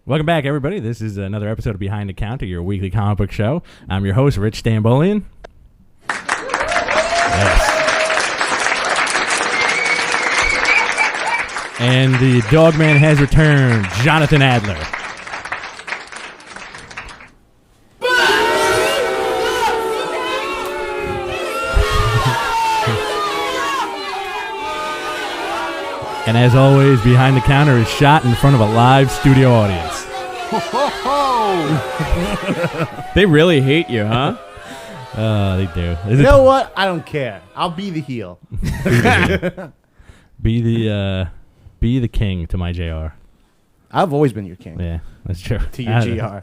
Welcome back, everybody. This is another episode of Behind the Counter, your weekly comic book show. I'm your host, Rich Stambolian. Yes. And the dog man has returned, Jonathan Adler. And as always, Behind the Counter is shot in front of a live studio audience. They really hate you, huh? They do. You know what? I don't care. I'll be the heel. Be the king to my JR. I've always been your king. Yeah, that's true. To your GR.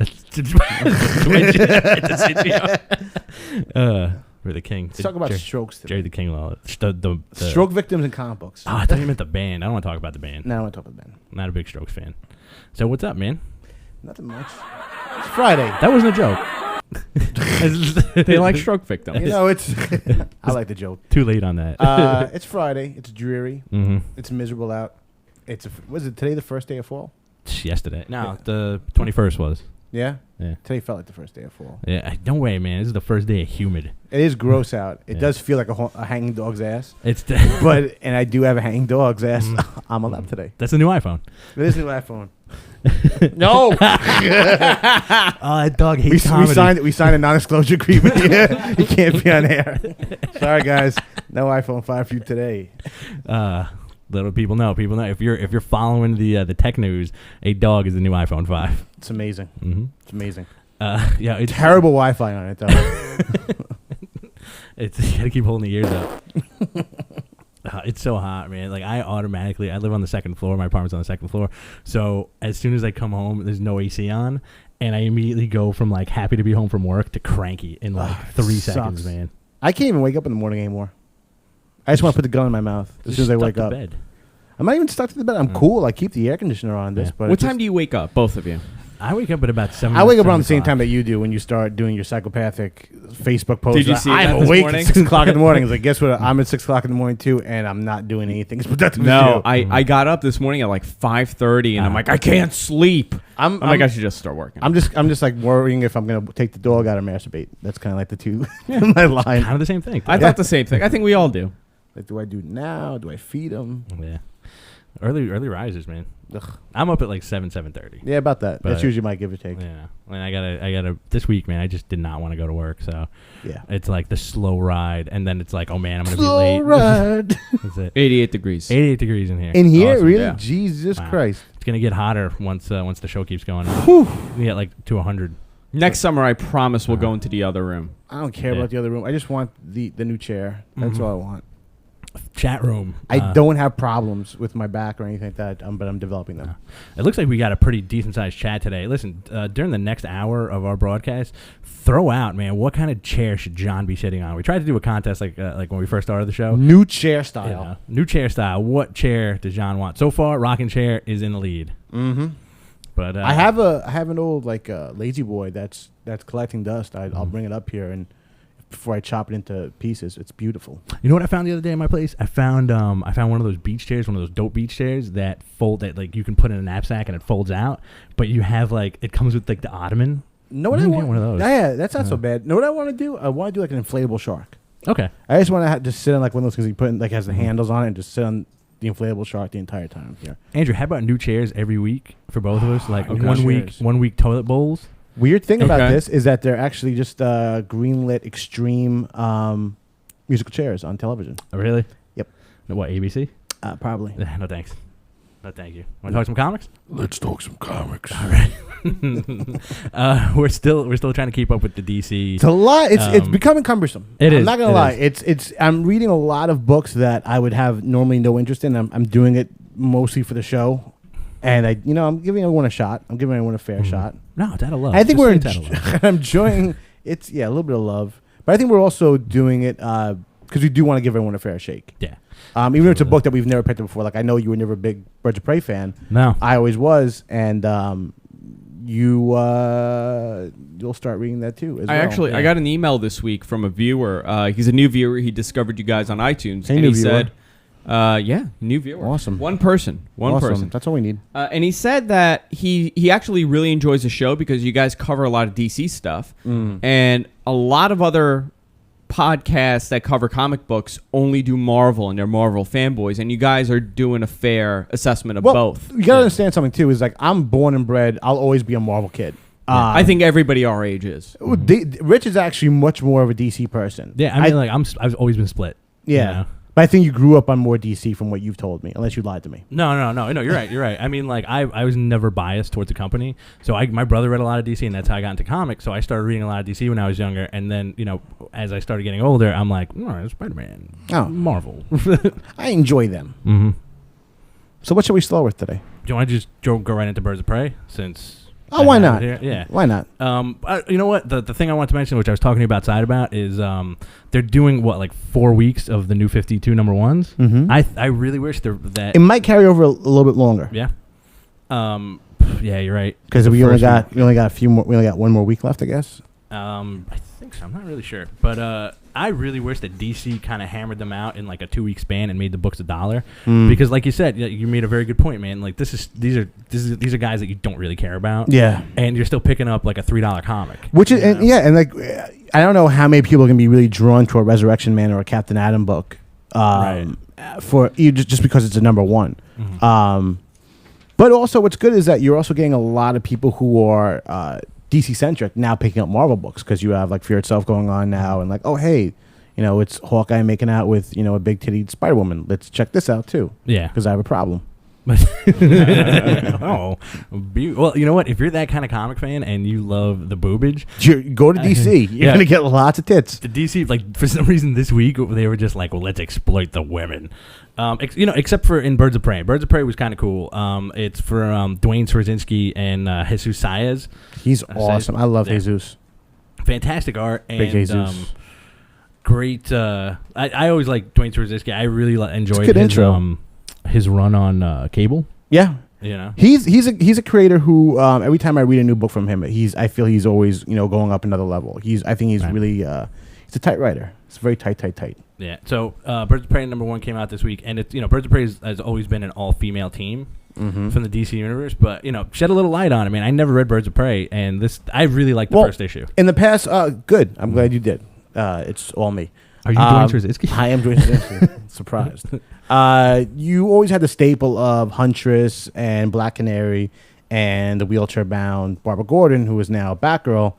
We're the king. Let's talk about strokes today. Jerry the King Lawler. The Stroke victims in comic books. Oh, I thought you meant the band. I don't want to talk about the band. No, I want to talk about the band. Not a big Strokes fan. So what's up, man? Nothing much. It's Friday. That wasn't a joke. They like stroke victims. You know, it's... I like the joke. Too late on that. It's Friday. It's dreary. Mm-hmm. It's miserable out. Was it today the first day of fall? Yesterday. No, the 21st was. Yeah? Yeah. Today felt like the first day of fall. Yeah, no way, man. This is the first day of humid. It is gross out. It does feel like a hanging dog's ass. And I do have a hanging dog's ass on my lap today. That's the new iPhone. It is the new iPhone. No. That dog hates comedy. We signed a non-disclosure agreement. You can't be on air. Sorry, guys. No iPhone 5 for you today. Little people know. People know. If you're following the tech news, a dog is the new iPhone 5. It's amazing. Mm-hmm. It's amazing. Yeah, it's terrible Wi-Fi on it though. You gotta keep holding the ears up. It's so hot, man. Like I live on the second floor. My apartment's on the second floor. So as soon as I come home, there's no AC on, and I immediately go from like happy to be home from work to cranky in like 3 seconds, man. I can't even wake up in the morning anymore. I just want to put the gun in my mouth as soon as I wake up. Bed. I'm not even stuck to the bed. I'm cool. I keep the air conditioner on. But what time do you wake up, both of you? I wake up at about 7. I wake up around the same time that you do when you start doing your psychopathic Facebook posts. Did you see I'm that awake morning? at 6 o'clock in the morning. It's like, guess what? I'm at 6 o'clock in the morning too, and I'm not doing anything. It's productive. No, I got up this morning at like 5:30, and I'm like, I can't sleep. I'm like, I should just start working. I'm just like worrying if I'm gonna take the dog out or masturbate. That's kind of like the two in my line. Kind of the same thing. I thought the same thing. I think we all do. Like, do I do it now? Do I feed them? Yeah. Early risers, man. Ugh. I'm up at like 7:30. Yeah, about that. But That's usually my give or take. Yeah. And I gotta this week, man, I just did not want to go to work, so yeah. It's like the slow ride, and then it's like, oh man, I'm gonna slow be late. Ride. That's it. 88 degrees. 88 degrees in here. In here? Awesome. Really? Yeah. Jesus Christ. It's gonna get hotter once the show keeps going on. We get like to 100. Next summer, I promise we'll go into the other room. I don't care about the other room. I just want the new chair. That's all I want. Chat room. I don't have problems with my back or anything like that, but I'm developing them. It looks like we got a pretty decent sized chat today. Listen, during the next hour of our broadcast, throw out, man, what kind of chair should John be sitting on? We tried to do a contest like when we first started the show. New chair style. New chair style. What chair does John want? So far, rocking chair is in the lead. Mm-hmm. But I have an old lazy boy that's collecting dust. I'll bring it up here and before I chop it into pieces. It's beautiful. You know what I found the other day in my place? I found one of those beach chairs, one of those dope beach chairs that fold, that like you can put in a knapsack and it folds out, but you have like, it comes with like the ottoman. Know what I want? One of those. Yeah, that's not so bad. Know what I want to do? I want to do like an inflatable shark. Okay. I just want to just sit on like one of those things you put in, like has the handles on it and just sit on the inflatable shark the entire time here. Andrew, how about new chairs every week for both of us? Like Okay. 1 week toilet bowls. Weird thing about this is that they're actually just greenlit extreme musical chairs on television. Oh, really? Yep. What, ABC? Probably. No thanks. No thank you. Want to talk some comics? Let's talk some comics. All right. We're still trying to keep up with the DC. It's a lot. It's becoming cumbersome. I'm not gonna lie. Is. I'm reading a lot of books that I would have normally no interest in. I'm doing it mostly for the show. And I'm giving everyone a shot. I'm giving everyone a fair shot. No, it's out of love. I think I'm enjoying. It's a little bit of love, but I think we're also doing it because we do want to give everyone a fair shake. Yeah. Even though it's a book that we've never picked up before. Like I know you were never a big Birds of Prey fan. No, I always was, and you'll start reading that too. I got an email this week from a viewer. He's a new viewer. He discovered you guys on iTunes, and he said, New viewer. Awesome. One person. That's all we need. And he said that he actually really enjoys the show because you guys cover a lot of DC stuff. And a lot of other podcasts that cover comic books only do Marvel, and they're Marvel fanboys. And you guys are doing a fair assessment of both. You got to understand something, too, is like I'm born and bred. I'll always be a Marvel kid. I think everybody our age is. Rich is actually much more of a DC person. Yeah, I mean, I've always been split. Yeah. You know? But I think you grew up on more DC from what you've told me, unless you lied to me. No, you're right. I mean, like, I was never biased towards the company. So my brother read a lot of DC, and that's how I got into comics. So I started reading a lot of DC when I was younger. And then, as I started getting older, I'm like, Spider-Man, Marvel. I enjoy them. Mm-hmm. So what should we start with today? Do you want to just go right into Birds of Prey, since... Oh, why not? Yeah. Why not? You know what? The thing I want to mention, which I was talking to you outside about, is they're doing, 4 weeks of the New 52 number ones? Mm-hmm. I really wish that... It might carry over a little bit longer. Yeah. Yeah, you're right. Because we only got a few more. We only got one more week left, I guess. I think so. I'm not really sure, but I really wish that DC kind of hammered them out in like a 2-week span and made the books $1, because, like you said, you made a very good point, man. Like these are guys that you don't really care about, yeah, and you're still picking up like a $3 comic, which is and like I don't know how many people can be really drawn to a Resurrection Man or a Captain Atom book, right. For you just because it's a number one. Mm-hmm. But also, what's good is that you're also getting a lot of people who are DC centric now picking up Marvel books, because you have like Fear Itself going on now, and like, oh hey, it's Hawkeye making out with a big titted Spider Woman. Let's check this out too. Yeah, because I have a problem. Well, you know what? If you're that kind of comic fan and you love the boobage, go to DC. You're gonna get lots of tits. The DC, like, for some reason this week they were just like, well, let's exploit the women. Except for in Birds of Prey. Birds of Prey was kind of cool. It's for Dwayne Straczynski and Jesus Saez. He's awesome. I love Jesus. Fantastic art and Big Jesus. Great. I always like Dwayne Straczynski. I really enjoyed his run on Cable. Yeah. He's a creator who every time I read a new book from him, I feel he's always going up another level. I think he's really he's a tight writer. It's very tight. Yeah. So Birds of Prey #1 came out this week, and it's Birds of Prey has always been an all-female team from the DC universe, but shed a little light on it. I mean, I never read Birds of Prey, and I really liked the first issue. In the past, good. I'm glad you did. It's all me. Are you Dwayne Straczynski? I am Dwayne Straczynski. Surprised. You always had the staple of Huntress and Black Canary and the wheelchair-bound Barbara Gordon, who is now Batgirl.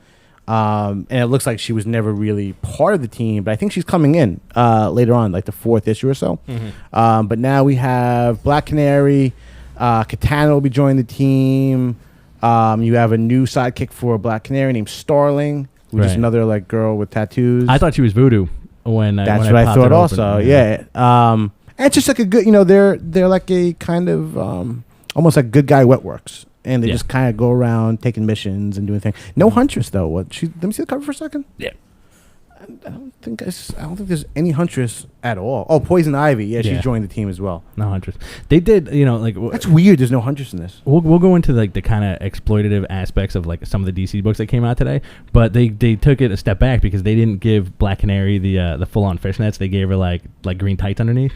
And it looks like she was never really part of the team, but I think she's coming in later on, like the 4th issue or so. Mm-hmm. But now we have Black Canary. Katana will be joining the team. You have a new sidekick for Black Canary named Starling, who's just another like girl with tattoos. I thought she was voodoo when that's when what I thought also. Yeah. And it's just like a good, they're like a kind of almost like Good Guy Wetworks. And they just kind of go around taking missions and doing things. No Huntress though. Let me see the cover for a second. Yeah, I don't think there's any Huntress at all. Oh, Poison Ivy. Yeah, she joined the team as well. No Huntress. They did. That's weird. There's no Huntress in this. We'll go into like the kind of exploitative aspects of like some of the DC books that came out today, but they took it a step back because they didn't give Black Canary the full on fishnets. They gave her like green tights underneath.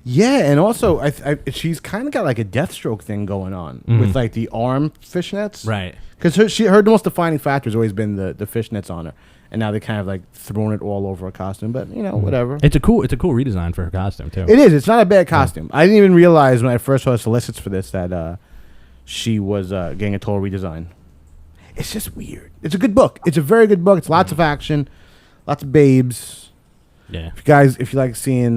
Yeah, and also she's kind of got like a Deathstroke thing going on with like the arm fishnets, right? Because her most defining factor has always been the fishnets on her, and now they kind of like thrown it all over her costume. But whatever. It's a cool redesign for her costume too. It is. It's not a bad costume. I didn't even realize when I first saw the solicits for this that she was getting a total redesign. It's just weird. It's a good book. It's a very good book. It's lots of action, lots of babes. Yeah. If you like seeing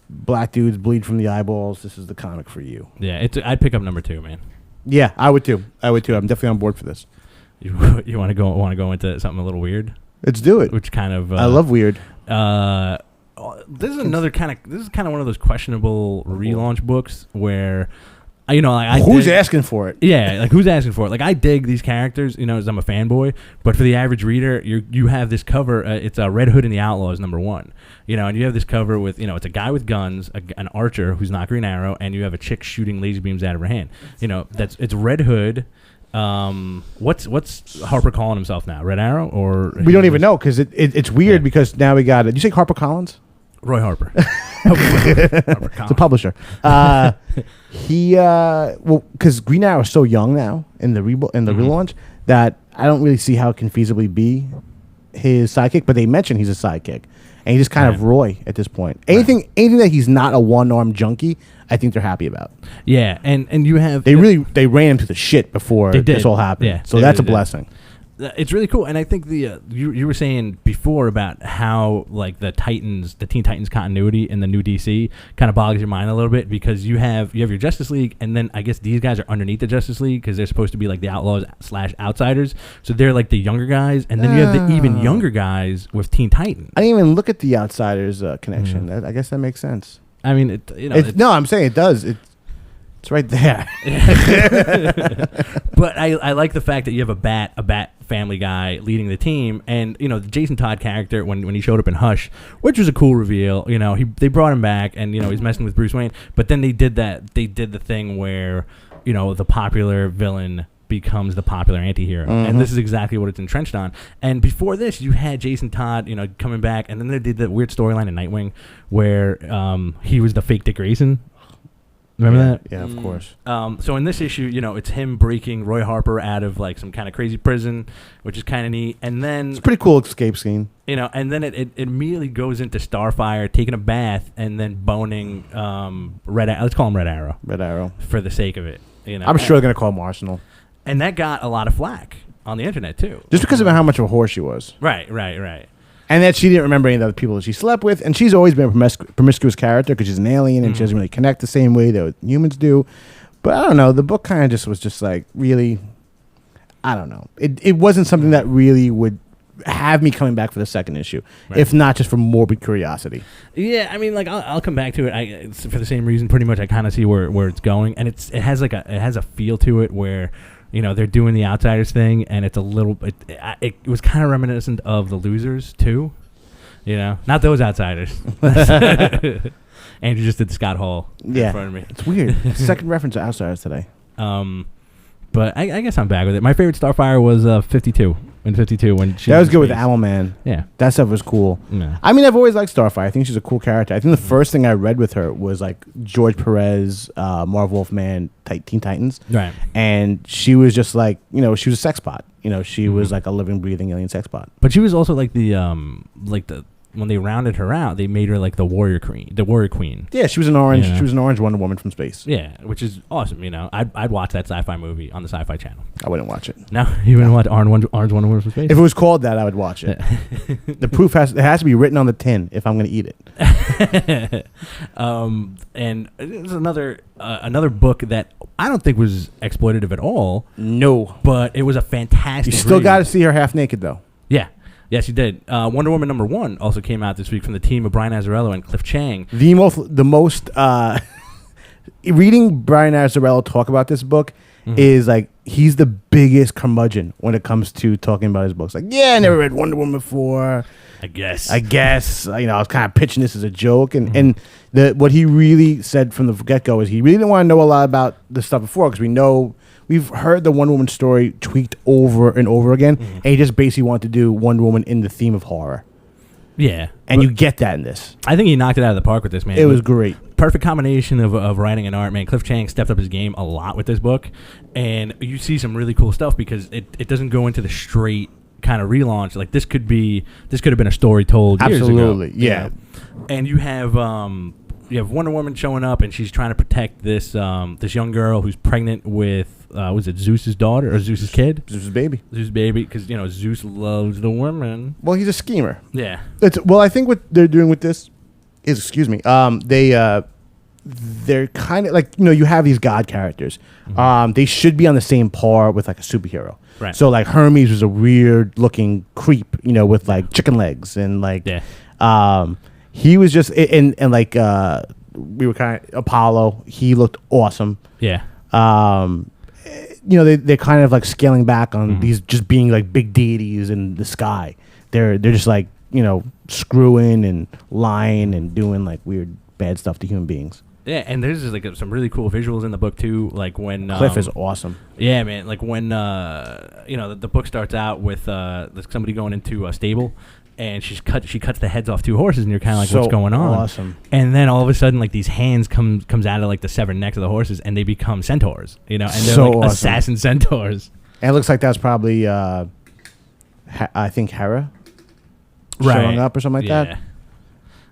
black dudes bleed from the eyeballs, this is the comic for you. Yeah, I'd pick up #2, man. Yeah, I would too. I'm definitely on board for this. You want to go into something a little weird? Let's do it. Which kind of I love weird. This is kind of one of those questionable relaunch books where who's asking for it? Yeah, like who's asking for it? Like I dig these characters, as I'm a fanboy, but for the average reader, you have this cover. It's Red Hood and the Outlaws #1, and you have this cover with it's a guy with guns, an archer who's not Green Arrow, and you have a chick shooting laser beams out of her hand. It's Red Hood. What's Harper calling himself now? Red Arrow or we don't even know because it's weird because now we got it. Did you say Harper Collins? Roy Harper. It's a publisher. Because Green Arrow is so young now in the relaunch that I don't really see how it can feasibly be his sidekick. But they mention he's a sidekick, and he's just kind of Roy at this point. Anything that he's not a one-armed junkie, I think they're happy about. Yeah, and you have they ran him to the shit before this all happened. Yeah, so that's a blessing. It's really cool, and I think you were saying before about how like the Teen Titans continuity in the new DC kind of bogs your mind a little bit, because you have your Justice League, and then I guess these guys are underneath the Justice League because they're supposed to be like the Outlaws / Outsiders, so they're like the younger guys, and then you have the even younger guys with Teen Titans. I didn't even look at the Outsiders connection. I guess that makes sense. I mean, no, I'm saying it does. It's right there. But I like the fact that you have a Bat family guy leading the team, and the Jason Todd character when he showed up in Hush, which was a cool reveal. They brought him back, and he's messing with Bruce Wayne. But then they did the thing where the popular villain becomes the popular anti-hero, and this is exactly what it's entrenched on. And before this, you had Jason Todd coming back, and then they did that weird storyline in Nightwing where he was the fake Dick Grayson. Remember that? Yeah, of course. So in this issue, it's him breaking Roy Harper out of like some kind of crazy prison, which is kind of neat. And then it's a pretty cool escape scene. And then it immediately goes into Starfire taking a bath and then boning let's call him Red Arrow. Red Arrow. For the sake of it. I'm sure they're gonna call him Arsenal. And that got a lot of flack on the internet too. Just because of how much of a whore she was. Right. And that she didn't remember any of the other people that she slept with. And she's always been a promiscuous character because she's an alien and she doesn't really connect the same way that humans do. But I don't know. The book kind of just was just like really, I don't know. It wasn't something that really would have me coming back for the second issue, if not just for morbid curiosity. Yeah, I mean, like I'll come back to it. It's for the same reason, pretty much. I kind of see where it's going, and it has a feel to it where they're doing the Outsiders thing, and it's a little bit. It was kind of reminiscent of the Losers too, not those Outsiders. Andrew just did the Scott Hall in front of me. It's weird. Second reference to Outsiders today. But I guess I'm back with it. My favorite Starfire was 52. In 52 when she that was good with Owlman. Yeah, that stuff was cool. Yeah. I mean, I've always liked Starfire. I think she's a cool character. I think the first thing I read with her was like George Perez, Marv Wolfman, Teen Titans. Right. And she was just like, she was a sex bot. She was like a living, breathing alien sex bot. But she was also like the when they rounded her out, they made her like the warrior queen. Yeah, she was an orange. Yeah. She was an orange Wonder Woman from space. Yeah, which is awesome. I'd watch that sci-fi movie on the Sci-Fi Channel. I wouldn't watch it. No, you wouldn't watch Orange Wonder Woman from space. If it was called that, I would watch it. The proof has to be written on the tin if I'm going to eat it. And there's another book that I don't think was exploitative at all. No, but it was a fantastic. You still got to see her half naked though. Yeah. Yes, you did. Wonder Woman #1 also came out this week from the team of Brian Azzarello and Cliff Chiang. The most reading Brian Azzarello talk about this book is like he's the biggest curmudgeon when it comes to talking about his books. Like, I never read Wonder Woman before. I guess. I was kind of pitching this as a joke, and what he really said from the get-go is he really didn't want to know a lot about the stuff before because we've heard the Wonder Woman story tweaked over and over again, and he just basically wanted to do Wonder Woman in the theme of horror. Yeah. And you get that in this. I think he knocked it out of the park with this, man. It was great. Perfect combination of writing and art, man. Cliff Chiang stepped up his game a lot with this book, and you see some really cool stuff because it doesn't go into the straight kind of relaunch. Like this could have been a story told years ago. Absolutely, yeah. And you have Wonder Woman showing up, and she's trying to protect this young girl who's pregnant with was it Zeus's daughter or Zeus's kid? Zeus's baby. Zeus's baby, because Zeus loves the woman. Well, he's a schemer. Yeah. I think what they're doing with this is, they're kind of like you have these god characters. They should be on the same par with like a superhero. Right. So like Hermes was a weird looking creep, with like chicken legs and like he was just and like we were kind of Apollo. He looked awesome. Yeah. They're kind of like scaling back on these just being like big deities in the sky. They're just like screwing and lying and doing like weird bad stuff to human beings. Yeah, and there's just like some really cool visuals in the book too. Like when Cliff is awesome. Yeah, man. Like when the book starts out with somebody going into a stable, and she cuts the heads off 2 horses, and you're kind of like, So what's going on? awesome. And then all of a sudden, like these hands comes out of like the severed necks of the horses, and they become centaurs, and they're So like awesome. assassin centaurs. And it looks like that's probably, I think, Hera showing up or something like that.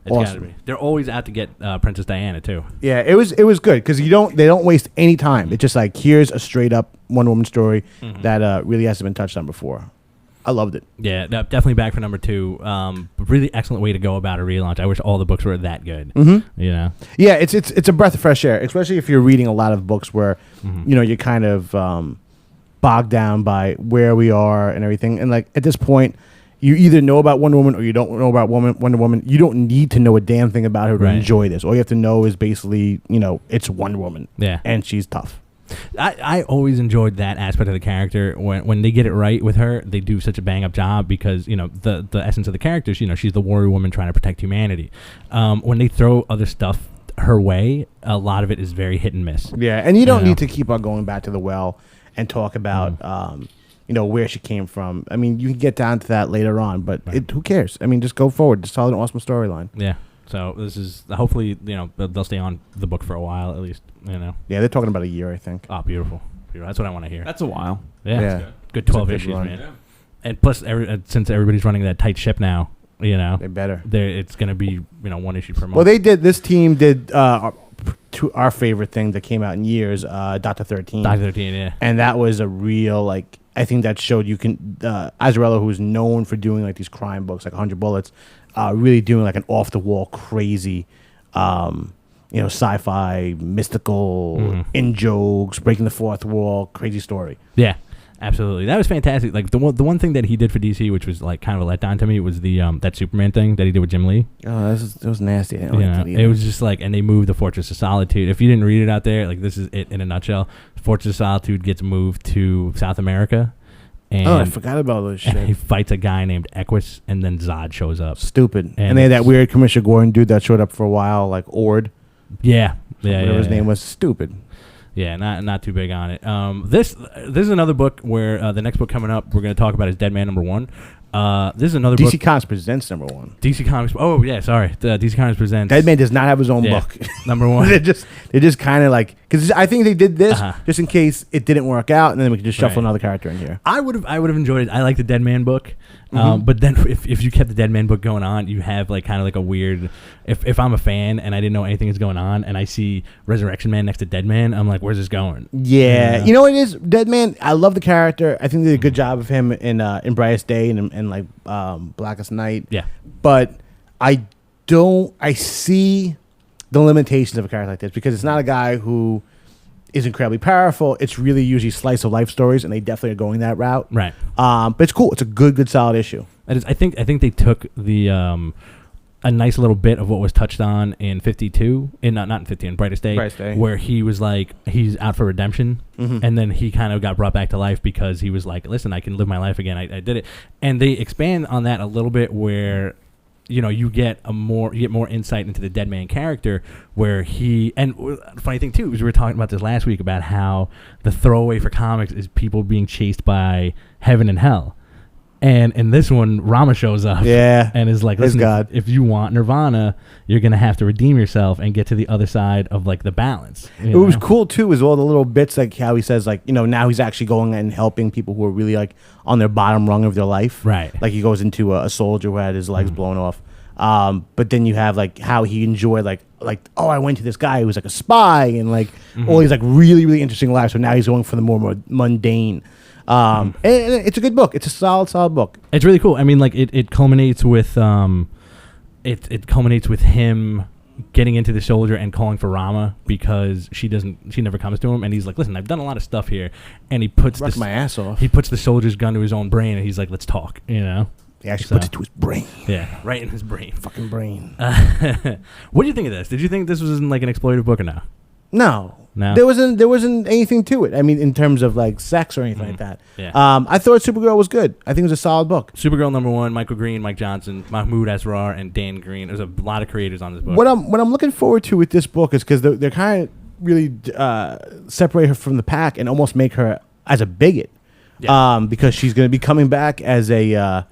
It's gotta Awesome. be. They're always out to get Princess Diana too. Yeah, it was good because they don't waste any time. It's just like, here's a straight up Wonder Woman story that really hasn't been touched on before. I loved it. Yeah, definitely back for number 2. Really excellent way to go about a relaunch. I wish all the books were that good. You know. Yeah, it's a breath of fresh air, especially if you're reading a lot of books where you're kind of bogged down by where we are and everything. And like at this point, you either know about Wonder Woman or you don't know about Wonder Woman. You don't need to know a damn thing about her to enjoy this. All you have to know is basically, it's Wonder Woman. Yeah. And she's tough. I always enjoyed that aspect of the character. When they get it right with her, they do such a bang up job because the essence of the character is she's the warrior woman trying to protect humanity. When they throw other stuff her way, a lot of it is very hit and miss. Yeah, and you don't need to keep on going back to the well and talk about where she came from. I mean, you can get down to that later on, but who cares? I mean, just go forward. Just tell an awesome storyline. Yeah. So this is hopefully they'll stay on the book for a while at least. Yeah, they're talking about a year, I think. Oh, beautiful. That's what I want to hear. That's a while. Yeah. Good 12 issues, run. man. Yeah. And plus, since everybody's running that tight ship now, they better. It's going to be 1 issue per month. Well, this team did our favorite thing that came out in years, Dr. 13. Dr. 13, yeah. And that was a real I think that showed you can Azzarello, who's known for doing like these crime books like 100 Bullets, really doing like an off the wall crazy sci-fi mystical in jokes, breaking the fourth wall, crazy story. Yeah, absolutely. That was fantastic. Like the one thing that he did for DC, which was like kind of a letdown to me, was the that Superman thing that he did with Jim Lee. Oh, that was nasty. I didn't like that either. It was just like, and they moved the Fortress of Solitude. If you didn't read it out there, like this is it in a nutshell. Fortress of Solitude gets moved to South America. And I forgot about those shit. He fights a guy named Equus, and then Zod shows up. Stupid. And they had that weird Commissioner Gordon dude that showed up for a while, like Ord. Yeah. Whatever his name was. Stupid. Yeah, not too big on it. This is another book where the next book coming up we're going to talk about is Dead Man _1. This is another book. DC Comics presents #1. DC Comics. Oh yeah, sorry. DC Comics presents. Dead Man does not have his own book. #1. They're just kind of like, because I think they did this just in case it didn't work out, and then we could just shuffle another character in here. I would have enjoyed it. I like the Dead Man book, but then if you kept the Dead Man book going on, you have like kind of like a weird. If I'm a fan and I didn't know anything is going on, and I see Resurrection Man next to Dead Man, I'm like, where's this going? Yeah, you know what it is? Dead Man. I love the character. I think they did a good job of him in Brightest Day and like Blackest Night. Yeah, but I see the limitations of a character like this because it's not a guy who is incredibly powerful. It's really usually slice of life stories, and they definitely are going that route. Right. But it's cool. It's a good solid issue. I think they took the a nice little bit of what was touched on in 52, not in 50, in Brightest Day, where he was like, he's out for redemption, and then he kind of got brought back to life because he was like, listen, I can live my life again. I did it. And they expand on that a little bit where, you get more insight into the Dead Man character where funny thing too is we were talking about this last week about how the throwaway for comics is people being chased by heaven and hell. And in this one, Rama shows up and is like, listen, God. if you want Nirvana, you're going to have to redeem yourself and get to the other side of like the balance. It was cool too, is all the little bits like how he says like, now he's actually going and helping people who are really like on their bottom rung of their life. Right. Like he goes into a soldier who had his legs blown off. But then you have like how he enjoyed like, oh, I went to this guy who was like a spy and like all these like really, really interesting lives. So now he's going for the more mundane. And it's a good book. It's a solid book. It's really cool. I mean, like it culminates with it culminates with him getting into the soldier and calling for Rama because she never comes to him, and he's like, listen, I've done a lot of stuff here, and he puts my ass off. He puts the soldier's gun to his own brain, and he's like, let's talk. He actually puts it to his brain. Yeah, right in his brain. Fucking brain. What do you think of this? Did you think this was like an exploitive book or no? No. There wasn't anything to it. I mean, in terms of like sex or anything like that. Yeah. I thought Supergirl was good. I think it was a solid book. Supergirl #1, Michael Green, Mike Johnson, Mahmoud Asrar, and Dan Green. There's a lot of creators on this book. What I'm looking forward to with this book is because they're kind of really separate her from the pack and almost make her as a bigot. Yeah. Because she's going to be coming back as a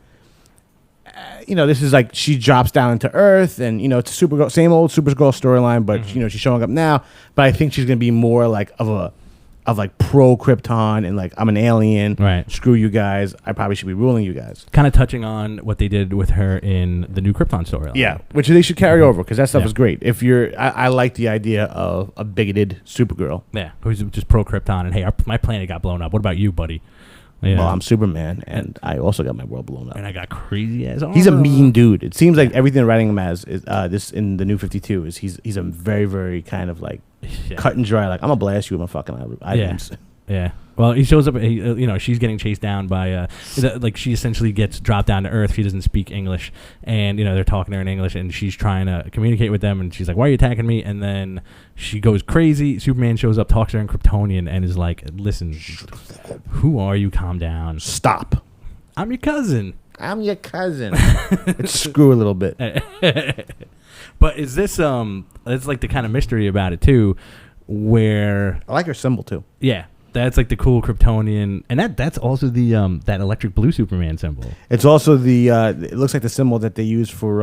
this is like she drops down into Earth, and it's a Supergirl, same old Supergirl storyline, but she's showing up now. But I think she's gonna be more like of pro Krypton and like I'm an alien. Right. Screw you guys. I probably should be ruling you guys. Kind of touching on what they did with her in the new Krypton storyline. Yeah, which they should carry over because that stuff is great. If I like the idea of a bigoted Supergirl. Yeah, who's just pro Krypton and hey, my planet got blown up. What about you, buddy? Yeah. Well, I'm Superman, and I also got my world blown up. And I got crazy ass. He's a mean dude. It seems like everything they're writing him as is this in the New 52 is he's a very very kind of like cut and dry. Like I'm gonna blast you with my fucking items. Yeah. Well, he shows up. She's getting chased down by she essentially gets dropped down to Earth. She doesn't speak English, and they're talking to her in English, and she's trying to communicate with them, and she's like, "Why are you attacking me?" And then she goes crazy. Superman shows up, talks to her in Kryptonian, and is like, "Listen, who are you? Calm down. Stop. I'm your cousin. I'm your cousin." Screw a little bit. But is this it's like the kind of mystery about it too, where I like her symbol too. Yeah. That's like the cool Kryptonian, and that's also the that electric blue Superman symbol. It's also the it looks like the symbol that they use for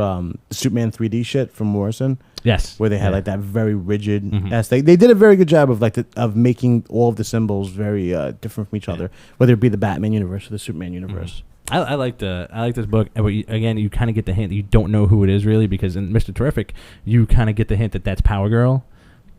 Superman 3D shit from Morrison. Yes, where they had like that very rigid aesthetic. They did a very good job of of making all of the symbols very different from each other, whether it be the Batman universe or the Superman universe. I like this book. But again, you kind of get the hint that you don't know who it is really, because in Mr. Terrific, you kind of get the hint that that's Power Girl.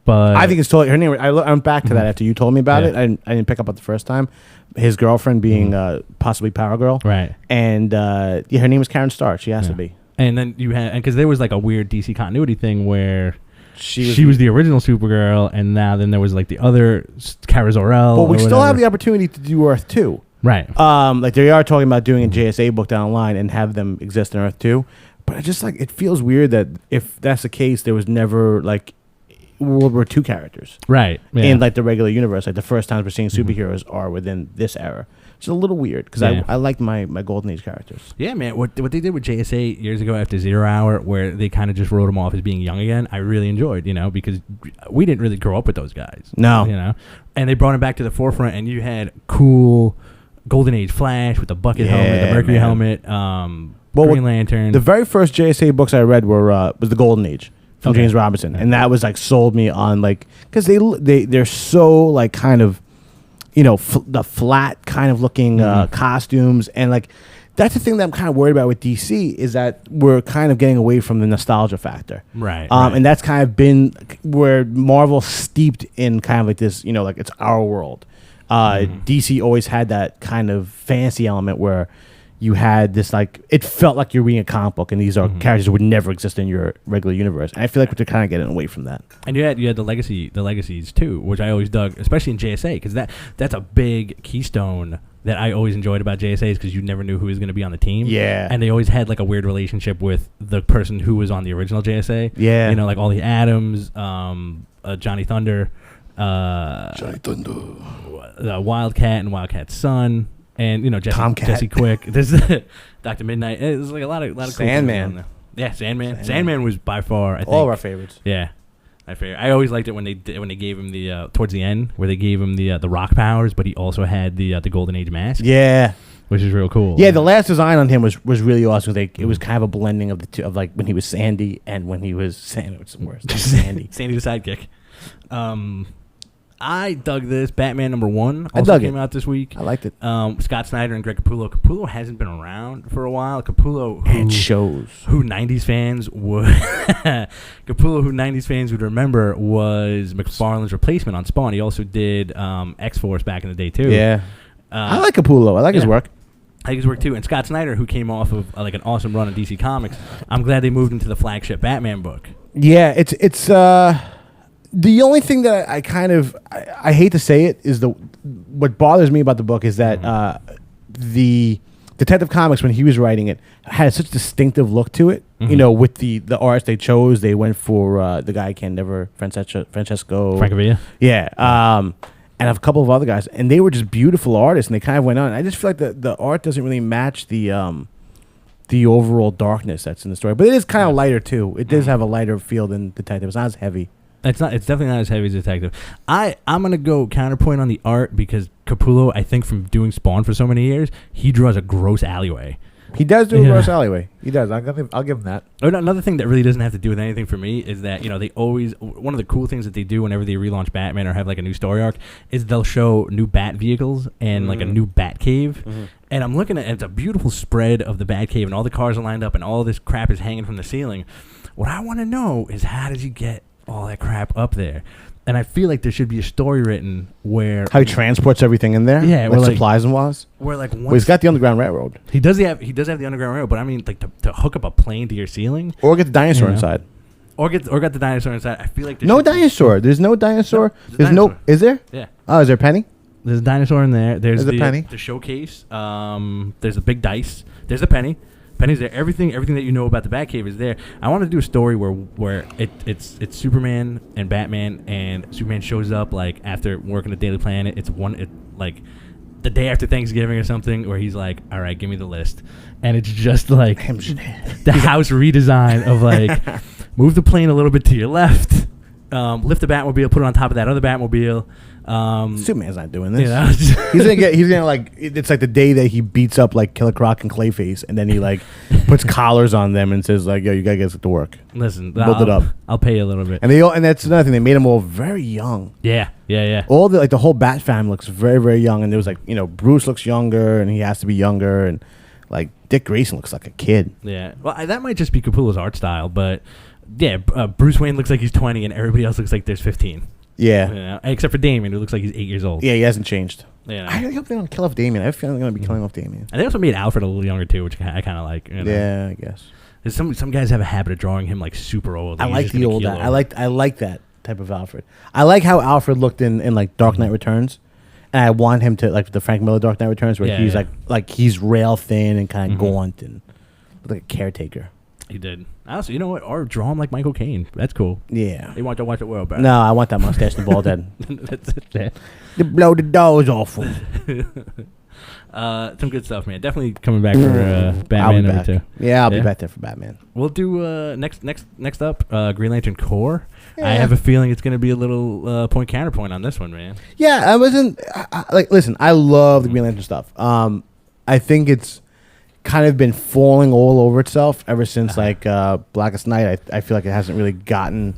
But I think it's totally her name. I'm back to that after you told me about it. I didn't pick up on the first time. His girlfriend being possibly Power Girl, right? And her name is Karen Starr. She has to be. And then you had because there was like a weird DC continuity thing where she was the original Supergirl, and then there was like the other Kara Zor-El. But we still have the opportunity to do Earth 2. Right. Like they are talking about doing a JSA book down the line and have them exist in Earth 2. But I just like it feels weird that if that's the case, there was never like World War II characters, right? Yeah. In like the regular universe, like the first times we're seeing superheroes are within this era. It's a little weird because I like my Golden Age characters. Yeah, man. What they did with JSA years ago after Zero Hour, where they kind of just wrote them off as being young again, I really enjoyed. Because we didn't really grow up with those guys. No, and they brought them back to the forefront, and you had cool Golden Age Flash with the bucket helmet, the Mercury helmet, Green Lantern. The very first JSA books I read was the Golden Age. From James Robinson, and that was like sold me on like because they're so like kind of the flat kind of looking costumes, and like that's the thing that I'm kind of worried about with DC is that we're kind of getting away from the nostalgia factor, right? And that's kind of been where Marvel steeped in kind of like this like it's our world. DC always had that kind of fantasy element where you had this like it felt like you're reading a comic book, and these are characters that would never exist in your regular universe. And I feel like they're kind of getting away from that. And you had the legacies too, which I always dug, especially in JSA, because that's a big keystone that I always enjoyed about JSAs, because you never knew who was going to be on the team. Yeah, and they always had like a weird relationship with the person who was on the original JSA. Yeah, like all the Adams, Johnny Thunder, Wildcat and Wildcat's son. And Jesse Quick. There's Dr. Midnight. There's like a lot of cool Sandman. on there. Yeah, Sandman. Sandman was by far I think all of our favorites. Yeah, my favorite. I always liked it when they gave him the towards the end where they gave him the rock powers, but he also had the Golden Age mask. Yeah, which is real cool. Yeah, the last design on him was really awesome. It was kind of a blending of the two, of like when he was Sandy and when he was Sandy. It's the worst. Sandy the sidekick. I dug this. Batman #1 also came out this week. I liked it. Scott Snyder and Greg Capullo. Capullo hasn't been around for a while. Capullo, it shows. Who 90s fans would Capullo, who 90s fans would remember, was McFarlane's replacement on Spawn. He also did X-Force back in the day too. Yeah, I like Capullo. I like his work. I like his work too. And Scott Snyder, who came off of like an awesome run in DC Comics. I'm glad they moved into the flagship Batman book. Yeah, it's the only thing that I kind of I hate to say it is what bothers me about the book is that the Detective Comics, when he was writing it, had such a distinctive look to it. With the artists they chose, they went for the guy I can never Francesco Francavilla. Yeah, and a couple of other guys, and they were just beautiful artists, and they kind of went on. I just feel like the art doesn't really match the overall darkness that's in the story, but it is kind of lighter too. It does have a lighter feel than Detective. It's not as heavy. It's definitely not as heavy as Detective. I'm gonna go counterpoint on the art because Capullo, I think from doing Spawn for so many years, he draws a gross alleyway. He does do reverse alleyway. He does. I'll give him that. Another thing that really doesn't have to do with anything for me is that, they always, one of the cool things that they do whenever they relaunch Batman or have like a new story arc is they'll show new Bat vehicles and like a new Bat cave. And I'm looking at it's a beautiful spread of the Bat cave and all the cars are lined up and all this crap is hanging from the ceiling. What I want to know is how does he get all that crap up there? And I feel like there should be a story written where how he transports everything in there. Yeah, like supplies and was. Where like he's got the Underground Railroad. He does have the Underground Railroad, but I mean like to hook up a plane to your ceiling, or get the dinosaur inside, or get the dinosaur inside. I feel like no dinosaur. There's no dinosaur. There's no. Is there? Yeah. Oh, is there a penny? There's a dinosaur in there. There's the penny. The showcase. There's a big dice. There's a penny. Penny's there. Everything that you know about the Batcave is there. I want to do a story where it's Superman and Batman, and Superman shows up like after working the Daily Planet. It's like the day after Thanksgiving or something, where he's like, "All right, give me the list," and it's just like the house redesign of like move the plane a little bit to your left, lift the Batmobile, put it on top of that other Batmobile. Superman's not doing this. He's gonna like it's like the day that he beats up like Killer Croc and Clayface, and then he like puts collars on them and says like, "Yo, you gotta get to work." Listen, build it up. I'll pay you a little bit. And that's another thing. They made them all very young. Yeah. All the whole Bat family looks very, very young, and there was like Bruce looks younger, and he has to be younger, and like Dick Grayson looks like a kid. Yeah. Well, that might just be Capullo's art style, but yeah, Bruce Wayne looks like he's 20, and everybody else looks like there's 15. Yeah. Except for Damian, who looks like he's 8 years old. Yeah, he hasn't changed. Yeah. I really hope they don't kill off Damian. I have a feeling they're going to be killing off Damian. And they also made Alfred a little younger, too, which I kind of like. Yeah, I guess. Some guys have a habit of drawing him, like, super old. I like the old... I like that type of Alfred. I like how Alfred looked in like, Dark Knight Returns. And I want him to, like, the Frank Miller Dark Knight Returns, where he's, like, he's rail thin and kind of gaunt and like a caretaker. He did. Also, you know what? Or draw him like Michael Caine. That's cool. Yeah. They want to watch the world back. No, I want that mustache and the bald head. That's it. To blow the doors off him. Some good stuff, man. Definitely coming back for Batman number 2. Yeah, I'll be back there for Batman. We'll do next up Green Lantern Corps. Yeah. I have a feeling it's going to be a little point counterpoint on this one, man. Yeah, I wasn't listen, I love the Green Lantern stuff. I think it's kind of been falling all over itself ever since Blackest Night. I feel like it hasn't really gotten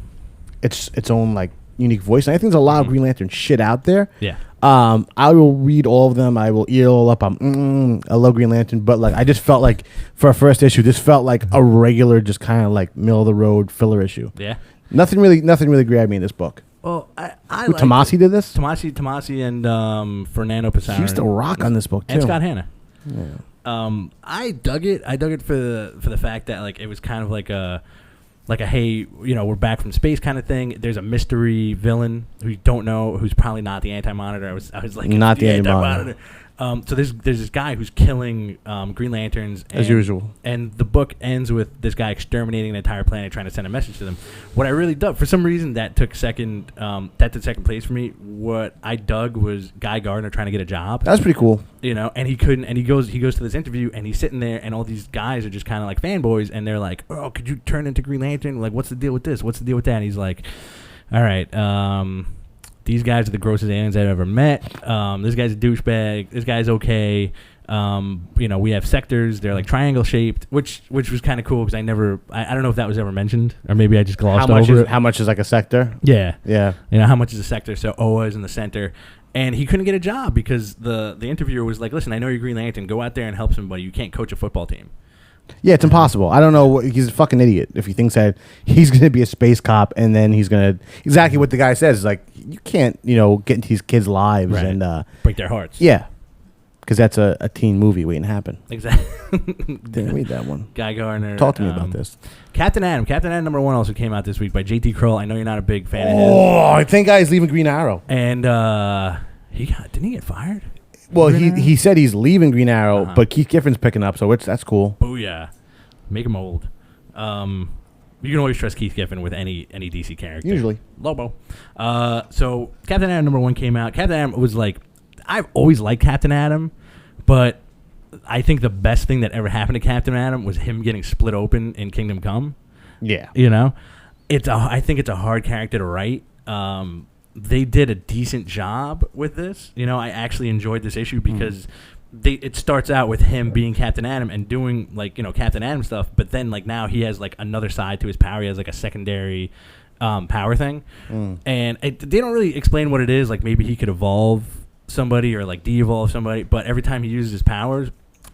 its own like unique voice. And I think there's a lot of Green Lantern shit out there. Yeah. I will read all of them. I will eat it all up. I love Green Lantern, but like I just felt like for a first issue, this felt like a regular, just kind of like middle of the road filler issue. Yeah. Nothing really grabbed me in this book. Well, I Tomasi did this. Tomasi and Fernando Pesaro. He used to rock on this book too. And Scott Hanna. Yeah. I dug it. I dug it for the fact that like it was kind of like a hey, we're back from space kind of thing. There's a mystery villain who you don't know, who's probably not the Anti-Monitor. I was like, not the Anti-Monitor. So there's this guy who's killing Green Lanterns as usual, and the book ends with this guy exterminating an entire planet, trying to send a message to them. What I really dug, for some reason, that took second place for me. What I dug was Guy Gardner trying to get a job. That's pretty cool, and he couldn't. And he goes to this interview, and he's sitting there, and all these guys are just kind of like fanboys, and they're like, "Oh, could you turn into Green Lantern? Like, what's the deal with this? What's the deal with that?" And he's like, "All right, these guys are the grossest aliens I've ever met. This guy's a douchebag. This guy's okay. We have sectors. They're like triangle shaped, which was kind of cool because I don't know if that was ever mentioned, or maybe I just glossed over it. How much is like a sector? Yeah. Yeah. How much is a sector? So Oa is in the center. And he couldn't get a job because the interviewer was like, "Listen, I know you're Green Lantern. Go out there and help somebody. You can't coach a football team." Yeah, it's impossible. I don't know. He's a fucking idiot if he thinks that he's going to be a space cop and then he's going to... Exactly what the guy says is like, you can't, get into these kids' lives and... break their hearts. Yeah. Because that's a teen movie waiting to happen. Exactly. Didn't read that one. Guy Gardner. Talk to me about this. Captain Adam number 1 also came out this week by J.T. Kroll. I know you're not a big fan of his. Oh, I think guy's leaving Green Arrow. And didn't he get fired? Well, he said he's leaving Green Arrow, but Keith Giffen's picking up, so that's cool. Booyah. Make him old. You can always trust Keith Giffen with any DC character. Usually. Lobo. So Captain Adam number 1 came out. Captain Adam was like, I've always liked Captain Adam, but I think the best thing that ever happened to Captain Adam was him getting split open in Kingdom Come. Yeah. I think it's a hard character to write. They did a decent job with this. I actually enjoyed this issue because it starts out with him being Captain Atom and doing like Captain Atom stuff, but then like now he has like another side to his power. He has like a secondary power thing, and they don't really explain what it is. Like maybe he could evolve somebody or like de-evolve somebody, but every time he uses his powers,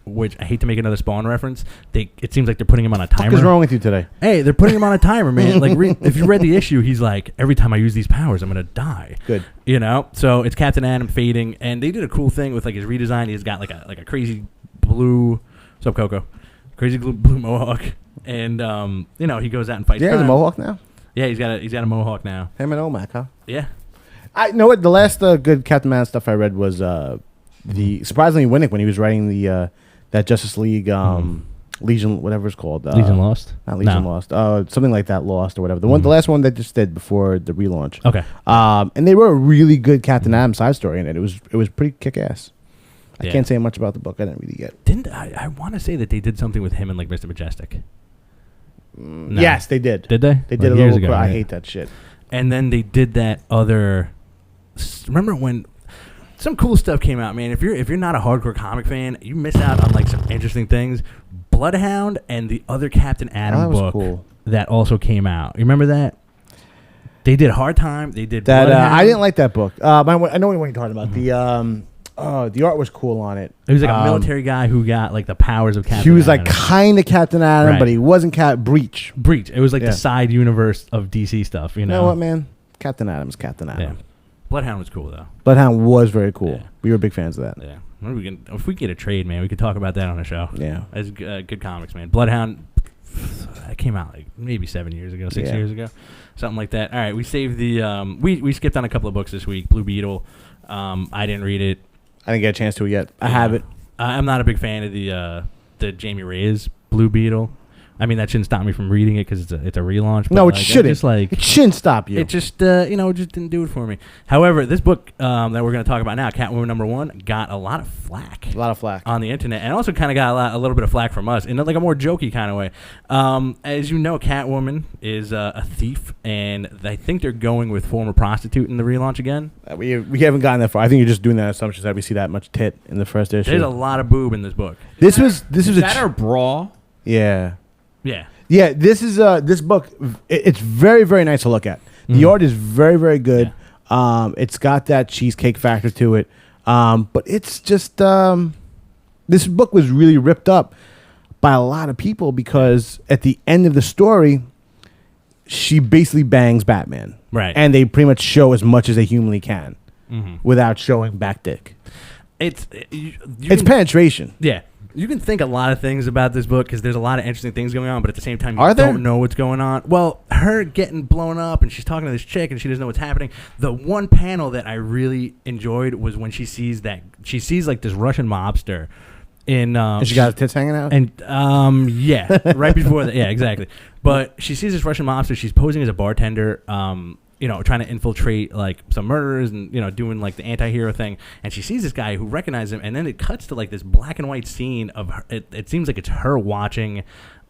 which I hate to make another Spawn reference, it seems like they're putting him on a timer. What's wrong with you today? Hey, they're putting him on a timer, man. Like if you read the issue, he's like, every time I use these powers, I'm gonna die. Good. So it's Captain Atom fading, and they did a cool thing with like his redesign. He's got like a crazy blue, what's up, Coco? Crazy blue mohawk, and he goes out and fights. Yeah, he has a mohawk now. Yeah, he's got a mohawk now. Him and Omac, huh? Yeah. I know what the last good Captain Man stuff I read was the surprisingly Winnick when he was writing the that Justice League Legion, whatever it's called. Legion Lost? Not Legion Lost. Something like that, Lost or whatever. The last one they just did before the relaunch. Okay. And they wrote a really good Captain Atom side story in it. It was pretty kick ass. I can't say much about the book. I didn't really get. I want to say that they did something with him and like Mr. Majestic. No. Yes, they did. Did they? They did a little. I hate that shit. And then they did that other. Remember when some cool stuff came out, man? If you're not a hardcore comic fan, you miss out on like some interesting things. Bloodhound and the other Captain Atom book that also came out. You remember that? They did Hard Time. They did that. I didn't like that book. I know what you're talking about. The art was cool on it. It was like a military guy who got like the powers of Captain Atom. He was like kind of Captain Atom, but he wasn't Breach. It was like the side universe of DC stuff. You know what, man? Captain Atom's Captain Atom. Yeah. Bloodhound was cool though. Bloodhound was very cool. Yeah. We were big fans of that. Yeah. If we get a trade, man, we could talk about that on the show. Yeah. It's good comics, man. Bloodhound, that came out like maybe 6 years ago, something like that. All right, we saved the. We skipped on a couple of books this week. Blue Beetle. I didn't read it. I didn't get a chance to yet. I have it. I'm not a big fan of the Jamie Reyes Blue Beetle. I mean, that shouldn't stop me from reading it because it's a relaunch. No, it shouldn't. It shouldn't stop you. It just, it just didn't do it for me. However, this book that we're going to talk about now, Catwoman #1, got a lot of flack. On the internet, and also kind of got a little bit of flack from us in like a more jokey kind of way. As you know, Catwoman is a thief, and I think they're going with former prostitute in the relaunch again. We haven't gotten that far. I think you're just doing that assumption that we see that much tit in the first issue. There's a lot of boob in this book. Is that her bra? Yeah. Yeah. This is this book. It's very, very nice to look at. The art is very, very good. Yeah. It's got that cheesecake factor to it. But it's just this book was really ripped up by a lot of people because at the end of the story, she basically bangs Batman. Right. And they pretty much show as much as they humanly can without showing back dick. It's penetration. Yeah. You can think a lot of things about this book because there's a lot of interesting things going on, but at the same time, you don't know what's going on. Well, her getting blown up and she's talking to this chick and she doesn't know what's happening. The one panel that I really enjoyed was when she sees like this Russian mobster in. And she got her tits hanging out? And right before that. Yeah, exactly. But she sees this Russian mobster. She's posing as a bartender. Trying to infiltrate like some murderers and doing like the anti-hero thing, and she sees this guy who recognizes him, and then it cuts to like this black and white scene of her. It seems like it's her watching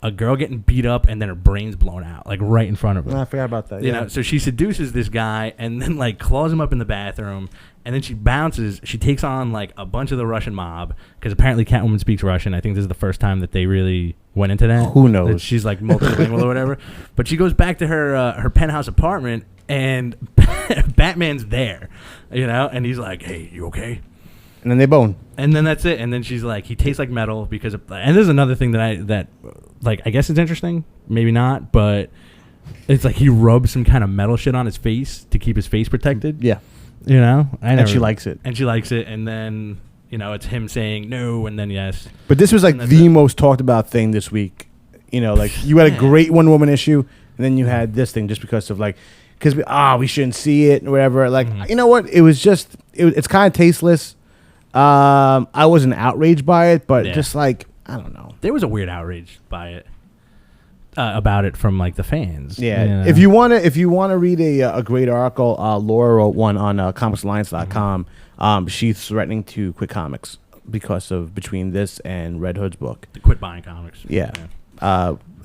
a girl getting beat up and then her brains blown out like right in front of her. No, I forgot about that. You know, so she seduces this guy and then like claws him up in the bathroom, and then she bounces. She takes on like a bunch of the Russian mob because apparently Catwoman speaks Russian. I think this is the first time that they really went into that. Who knows? That she's like multilingual or whatever. But she goes back to her penthouse apartment. And Batman's there, and he's like, "Hey, you okay?" And then they bone. And then that's it. And then she's like, "He tastes like metal because of." And there's another thing that I guess it's interesting, maybe not, but it's like he rubs some kind of metal shit on his face to keep his face protected. Yeah, and she likes it. And she likes it. And then it's him saying no, and then yes. But this was like the most talked about thing this week. Like you had a great Wonder Woman issue, and then you had this thing just because of like. Because we shouldn't see it or whatever. Like, you know what? It was just, it's kind of tasteless. I wasn't outraged by it, but just like, I don't know. There was a weird outrage by it, about it from like the fans. Yeah. If you want to read a great article, Laura wrote one on comicsalliance.com. She's threatening to quit comics because of between this and Red Hood's book. To quit buying comics. Yeah.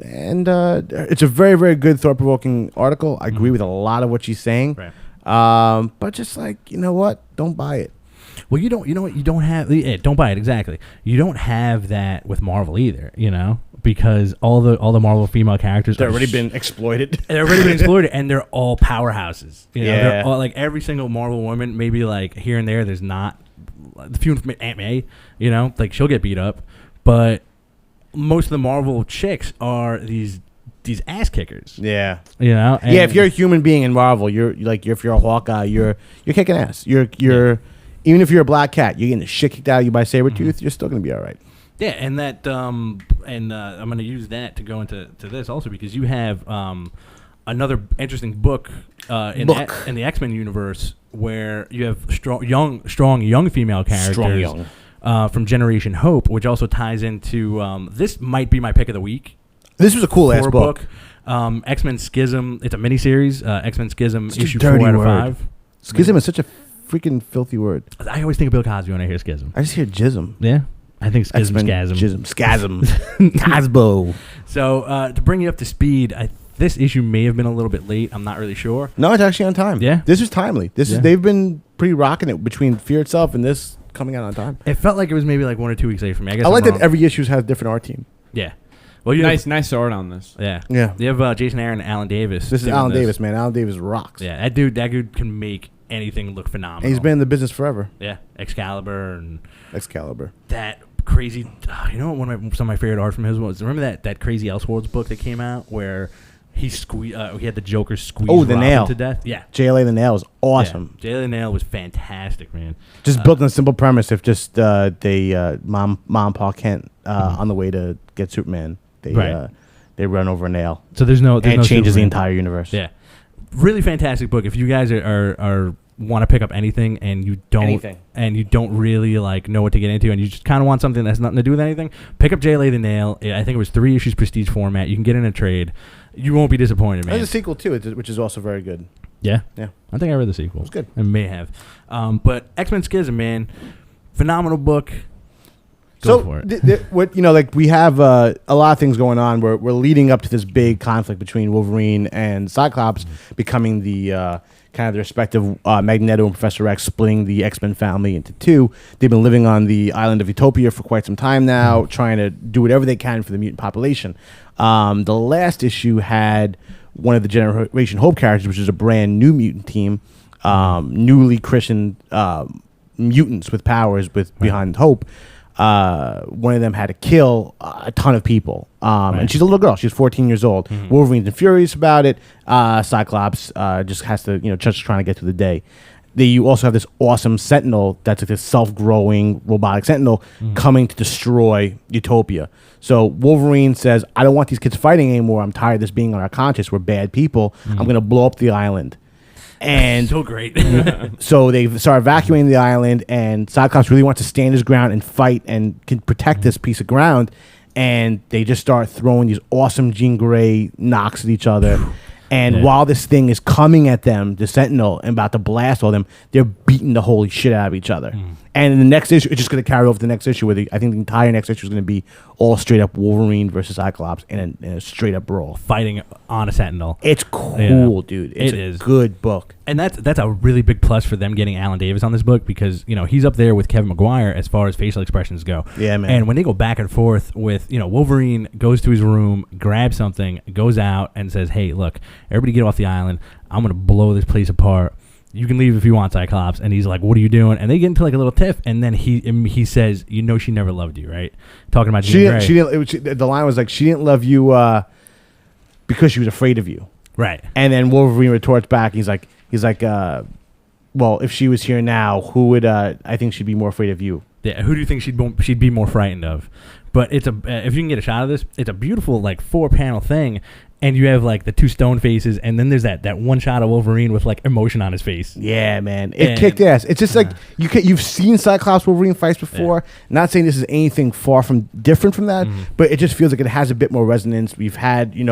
And it's a very, very good, thought-provoking article. I agree with a lot of what she's saying. Right. But just like, you know what? Don't buy it. Well, you know what? You don't have don't buy it exactly. You don't have that with Marvel either. Because all the Marvel female characters They've already been exploited. They've already been exploited, and they're all powerhouses. They're Yeah. all, like every single Marvel woman, maybe like here and there. There's not the few Aunt May. Like she'll get beat up, but most of the Marvel chicks are these ass kickers. Yeah. And If you're a human being in Marvel, if you're a Hawkeye, you're kicking ass. You're even if you're a Black Cat, you're getting the shit kicked out of you by Sabretooth, you're still gonna be all right. Yeah, and that I'm going to use that to go into this also because you have another interesting book in the X-Men universe where you have strong young female characters. Strong young. From Generation Hope, which also ties into this might be my pick of the week. This was a cool ass book. X-Men Schism. It's a miniseries. X-Men Schism Such a issue dirty 4 out of word. 5. Schism is such a freaking filthy word. I always think of Bill Cosby when I hear Schism. I just hear jism. Yeah, I think Schism's Schism. Schism. Casbo. So to bring you up to speed, this issue may have been a little bit late. I'm not really sure. No, it's actually on time. Yeah. This is timely. They've been pretty rocking it between Fear Itself and this coming out on time. It felt like it was maybe like 1 or 2 weeks late for me. I guess I like I'm that wrong. every issue has a different art team. Yeah. Well, you Nice art on this. Yeah. Yeah. You have Jason Aaron and Alan Davis. This is doing Alan Davis, man. Alan Davis rocks. Yeah, that dude can make anything look phenomenal. And he's been in the business forever. Yeah, Excalibur and Excalibur. that crazy. Some of my favorite art from his was remember that crazy Elseworlds book that came out where he had the Joker squeeze the Robin nail to death. Yeah, JLA the Nail is awesome. Yeah. JLA the Nail was fantastic, man. Just built on a simple premise. If just mom and Pa Kent on the way to get Superman, they run over a nail. So there's no And it changes the Superman. entire universe. Yeah, really fantastic book. If you guys are want to pick up anything and you don't really like know what to get into and you just kind of want something that's nothing to do with anything, pick up JLA the Nail. I think it was 3 issues prestige format. You can get in a trade. You won't be disappointed, man. There's a sequel too, which is also very good. Yeah? Yeah. I think I read the sequel. It was good. I may have. But X-Men Schism, man, phenomenal book. Go for it. We have a lot of things going on. We're leading up to this big conflict between Wolverine and Cyclops becoming the kind of the respective Magneto and Professor X, splitting the X-Men family into two. They've been living on the island of Utopia for quite some time now, trying to do whatever they can for the mutant population. The last issue had one of the Generation Hope characters, which is a brand new mutant team, newly christened mutants with powers behind Hope. One of them had to kill a ton of people. And she's a little girl. She's 14 years old. Mm-hmm. Wolverine's furious about it. Cyclops just has to, just trying to get through the day. You also have this awesome Sentinel that's like this self-growing robotic Sentinel coming to destroy Utopia. So Wolverine says, I don't want these kids fighting anymore. I'm tired of this being on our conscience. We're bad people. I'm going to blow up the island. And so great. So they start evacuating the island, and Cyclops really wants to stand his ground and fight and can protect this piece of ground. And they just start throwing these awesome Jean Grey knocks at each other. And while this thing is coming at them, the Sentinel, and about to blast all them, they're beating the holy shit out of each other. And in the next issue, it's just going to carry over to the next issue, where I think the entire next issue is going to be all straight up Wolverine versus Cyclops in a straight up brawl. Fighting on a Sentinel. It's cool, dude. It's a good book. And that's a really big plus for them getting Alan Davis on this book because, he's up there with Kevin Maguire as far as facial expressions go. Yeah, man. And when they go back and forth with, Wolverine goes to his room, grabs something, goes out and says, hey, look, everybody get off the island. I'm going to blow this place apart. You can leave if you want, Cyclops. And he's like, what are you doing? And they get into like a little tiff. And then he says, she never loved you, right? Talking about Jean Grey. The line was like, she didn't love you because she was afraid of you. Right. And then Wolverine retorts back. He's like, well, if she was here now, who would I think she'd be more afraid of you? Yeah. Who do you think she'd be more frightened of? But it's if you can get a shot of this, it's a beautiful like 4-panel thing. And you have like the two stone faces, and then there's that one shot of Wolverine with like emotion on his face. Yeah, man, it kicked ass. It's just like you've seen Cyclops Wolverine fights before. Yeah. Not saying this is anything far from different from that, but it just feels like it has a bit more resonance. We've had, there's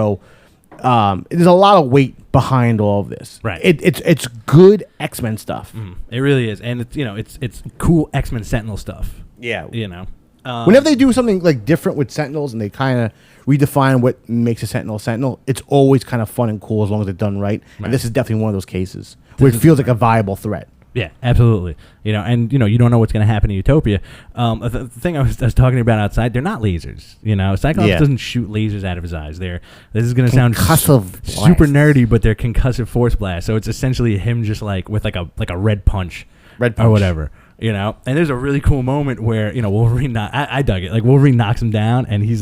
a lot of weight behind all of this. Right. It's good X-Men stuff. It really is, and it's cool X-Men Sentinel stuff. Yeah. Whenever they do something like different with Sentinels and they kind of redefine what makes a Sentinel, it's always kind of fun and cool as long as it's done right. And this is definitely one of those cases where it feels like a viable threat. Yeah, absolutely. You know, and you know, you don't know what's going to happen in Utopia. The thing I was talking about outside, they're not lasers. You know, Cyclops doesn't shoot lasers out of his eyes. This is going to sound super nerdy, but they're concussive force blast. So it's essentially him just like with like a red punch or whatever. You know, and there's a really cool moment where you know Wolverine. I dug it. Like Wolverine knocks him down, and he's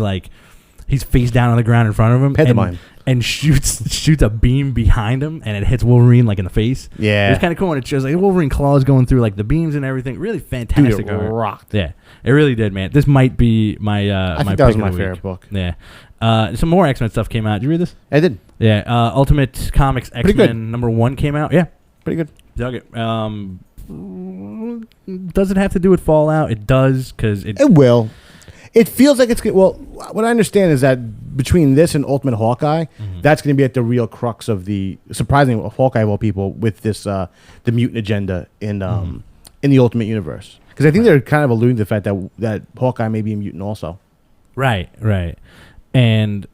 face down on the ground in front of him. And shoots a beam behind him, and it hits Wolverine like in the face. Yeah, it's kind of cool, and it shows like Wolverine claws going through like the beams and everything. Really fantastic. Dude, it rocked. Yeah, it really did, man. This might be my. I think that was my favorite book. Yeah, some more X-Men stuff came out. Did you read this? I did. Yeah, Ultimate Comics X-Men #1 came out. Yeah, pretty good. Dug it. Does it have to do with Fallout? It does, because it will. It feels like it's good. Well, what I understand is that between this and Ultimate Hawkeye, that's going to be at the real crux of the surprisingly Hawkeye of all people with this the mutant agenda in the Ultimate Universe, because I think they're kind of alluding to the fact that Hawkeye may be a mutant also. Right, and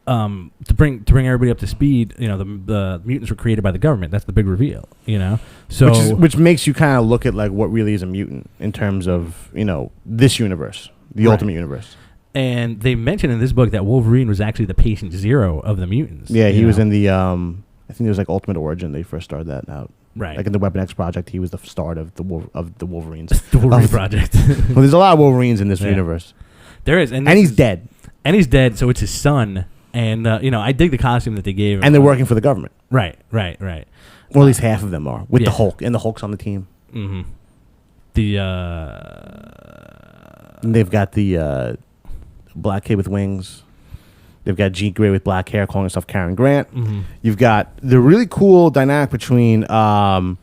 to bring everybody up to speed, you know, the mutants were created by the government. That's the big reveal, you know. So which makes you kind of look at like what really is a mutant in terms of, you know, this universe. The Ultimate Universe. And they mentioned in this book that Wolverine was actually the patient zero of the mutants. Yeah, he was in the, I think it was like Ultimate Origin. They first started that out. Right. Like in the Weapon X project, he was the start of the Wolverines. The Wolverine project. Well, there's a lot of Wolverines in this universe. There is. And he's dead. And he's dead, so it's his son. And, you know, I dig the costume that they gave him. And they're working for the government. Right. Or at least half of them are. With the Hulk. And the Hulk's on the team. Mm-hmm. And they've got the black kid with wings. They've got Jean Grey with black hair calling herself Karen Grant. Mm-hmm. You've got the really cool dynamic between Johnny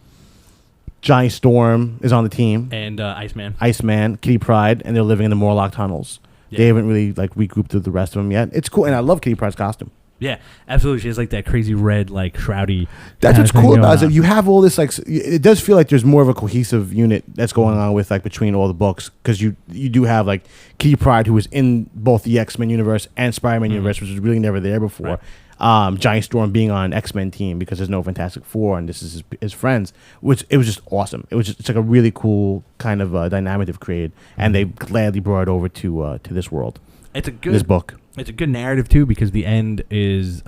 Storm is on the team. And Iceman, Kitty Pryde, and they're living in the Morlock tunnels. Yeah. They haven't really like regrouped with the rest of them yet. It's cool, and I love Kitty Pryde's costume. Yeah, absolutely. She has like that crazy red, like shroudy. That's what's cool about it. So you have all this, like, it does feel like there's more of a cohesive unit that's going on with, like, between all the books, because you do have like Kitty Pryde, who was in both the X-Men universe and Spider-Man universe, which was really never there before. Right. Johnny Storm being on an X-Men team because there's no Fantastic Four and this is his friends, which it was just awesome. It's like a really cool kind of dynamic they've created, and they gladly brought it over to this world. It's a good this book. It's a good narrative too, because the end is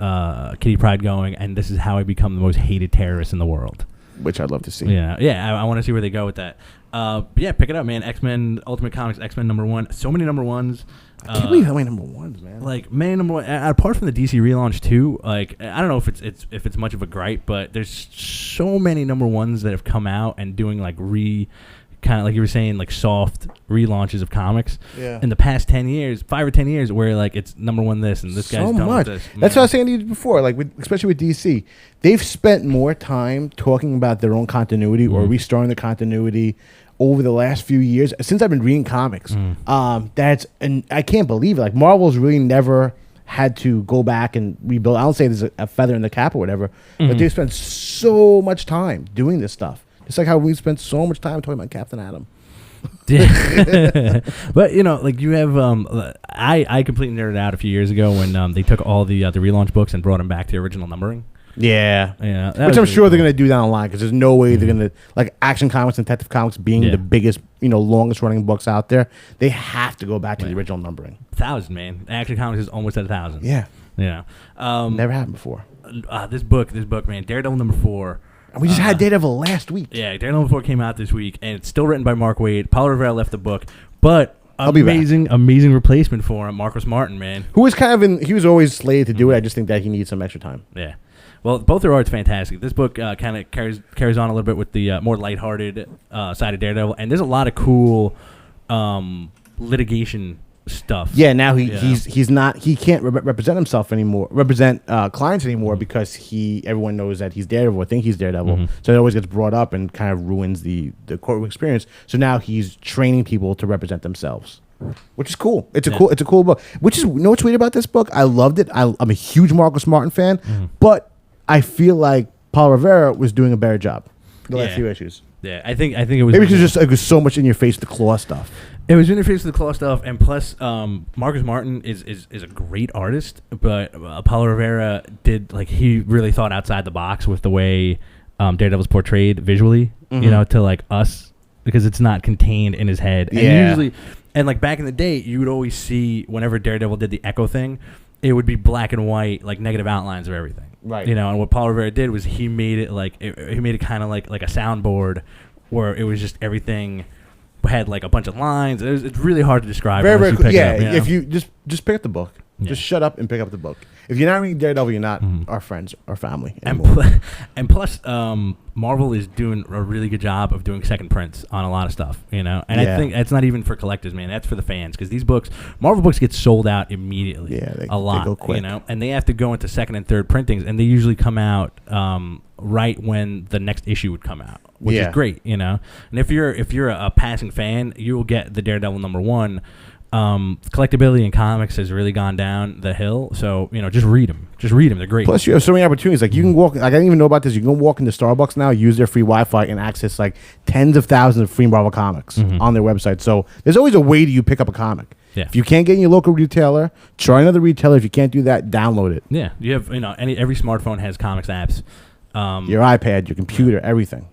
Kitty Pryde going, and this is how I become the most hated terrorist in the world. Which I'd love to see. Yeah. I want to see where they go with that. Yeah, pick it up, man. X-Men Ultimate Comics X-Men #1. So many #1s. I can't believe how many #1s, man. Like many #1. Apart from the DC relaunch too, like I don't know if it's much of a gripe, but there's so many #1s that have come out and doing like kind of like you were saying, like soft relaunches of comics in the past 10 years, 5 or 10 years, where like it's #1 this and this so guy's done much. with this. That's what I was saying to you before, like especially with DC. They've spent more time talking about their own continuity or restoring the continuity over the last few years since I've been reading comics. And I can't believe it. Like Marvel's really never had to go back and rebuild. I don't say there's a feather in the cap or whatever, but they've spent so much time doing this stuff. It's like how we spent so much time talking about Captain Atom. But you know, like you have, I completely nerded out a few years ago when they took all the relaunch books and brought them back to the original numbering. Yeah, which I'm sure they're gonna do down the line, because there's no way they're gonna, like, Action Comics and Detective Comics being the biggest, longest running books out there. They have to go back to the original numbering. 1,000, man. Action Comics is almost at 1,000. Yeah, never happened before. This book, man, Daredevil #4. And we just had Daredevil last week. Yeah, Daredevil #4 came out this week, and it's still written by Mark Waid. Paulo Rivera left the book, but amazing replacement for him, Marcus Martin, man. Who was he was always slated to do it. I just think that he needs some extra time. Yeah. Well, both their art's fantastic. This book kind of carries on a little bit with the more lighthearted side of Daredevil, and there's a lot of cool litigation stuff. Yeah, now he can't represent himself anymore, represent clients anymore, because everyone knows that he's Daredevil, or think he's Daredevil. So it always gets brought up and kind of ruins the courtroom experience. So now he's training people to represent themselves, which is cool. It's a cool book. Which is, what's weird about this book? I loved it. I'm a huge Marcus Martin fan, but I feel like Paulo Rivera was doing a better job the last few issues. Yeah, I think it was maybe because it was so much in your face, the claw stuff. It was in your face with the claw stuff, and plus, Marcus Martin is a great artist, but Paulo Rivera he really thought outside the box with the way Daredevil's portrayed visually, you know, to like us, because it's not contained in his head. And usually, and like back in the day, you would always see whenever Daredevil did the Echo thing, it would be black and white, like negative outlines of everything. Right. You know, and what Paul Revere did was he made it like he made it kind of like a soundboard, where it was just everything had like a bunch of lines. It's really hard to describe. Very cool. Yeah, up, you know? if you just pick up the book, just shut up and pick up the book. If you're not reading Daredevil, you're not our friends or family anymore. And plus, Marvel is doing a really good job of doing second prints on a lot of stuff, you know. And I think that's not even for collectors, man. That's for the fans, because these books, Marvel books, get sold out immediately. Yeah, they go quick. You know, and they have to go into second and third printings, and they usually come out right when the next issue would come out, which is great, you know. And if you're a passing fan, you will get the Daredevil #1. Collectability in comics has really gone down the hill, so you know, just read them. They're great. Plus, you have so many opportunities. Like you can walk. Like, I didn't even know about this. You can walk into Starbucks now, use their free Wi-Fi, and access like tens of thousands of free Marvel comics on their website. So there's always a way to you pick up a comic. Yeah. If you can't get in your local retailer, try another retailer. If you can't do that, download it. Yeah, you have every smartphone has comics apps. Your iPad, your computer, everything.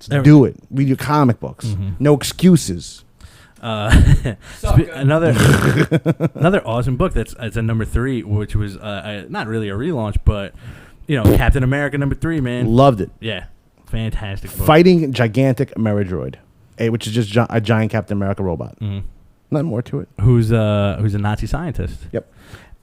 Do it. Read your comic books. No excuses. Another awesome book that's a #3, which was not really a relaunch, but you know, Captain America #3, man. Loved it. Yeah, fantastic book. Fighting gigantic Ameridroid, which is just a giant Captain America robot. Nothing more to it. Who's a Nazi scientist. Yep.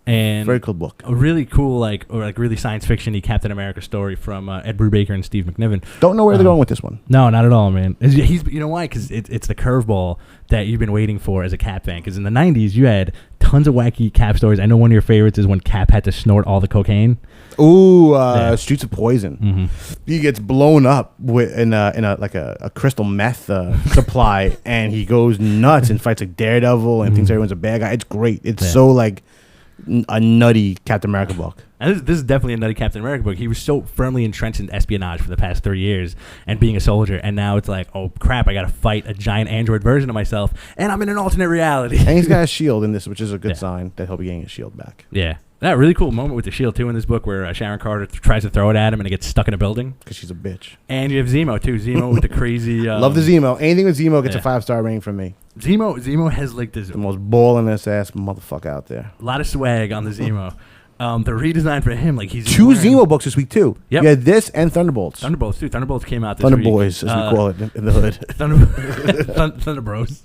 And very cool book. A really cool, really science fiction-y Captain America story from Ed Brubaker and Steve McNiven. Don't know where they're going with this one. No, not at all, man. He's you know why? Because it's the curveball that you've been waiting for as a Cap fan. Because in the 90s, you had tons of wacky Cap stories. I know one of your favorites is when Cap had to snort all the cocaine. Ooh, Streets of Poison. He gets blown up in a crystal meth supply, and he goes nuts and fights like Daredevil and thinks everyone's a bad guy. It's great. It's so like a nutty Captain America book. And this is definitely a nutty Captain America book. He was so firmly entrenched in espionage for the past 30 years and being a soldier, and now it's like, oh crap, I gotta fight a giant android version of myself, and I'm in an alternate reality. And he's got a shield in this, which is a good sign that he'll be getting his shield back. Yeah. That really cool moment with the shield too in this book, where Sharon Carter tries to throw it at him and it gets stuck in a building because she's a bitch. And you have Zemo too. Zemo with the crazy. Love the Zemo. Anything with Zemo gets a 5-star rating from me. Zemo has like this the most ballin' ass motherfucker out there. A lot of swag on the Zemo. The redesign for him, like he's 2 Zemo books this week too. Yep. Yeah, this and Thunderbolts. Thunderbolts too. Thunderbolts came out this week. Thunderboys, as we call it in the hood. Thunderbros.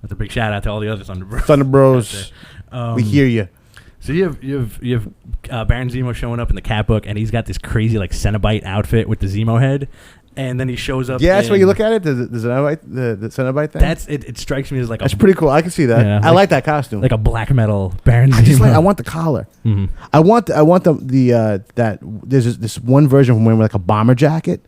That's a big shout out to all the other Thunderbros. Thunderbros. We hear you. So you have Baron Zemo showing up in the Cat book, and he's got this crazy like Cenobite outfit with the Zemo head, and then he shows up. Yeah, that's where you look at it. The Cenobite thing. That's it. It strikes me as like that's pretty cool. I can see that. Yeah, I like that costume. Like a black metal Baron Zemo. I want the collar. I want the that there's this one version from wearing like a bomber jacket.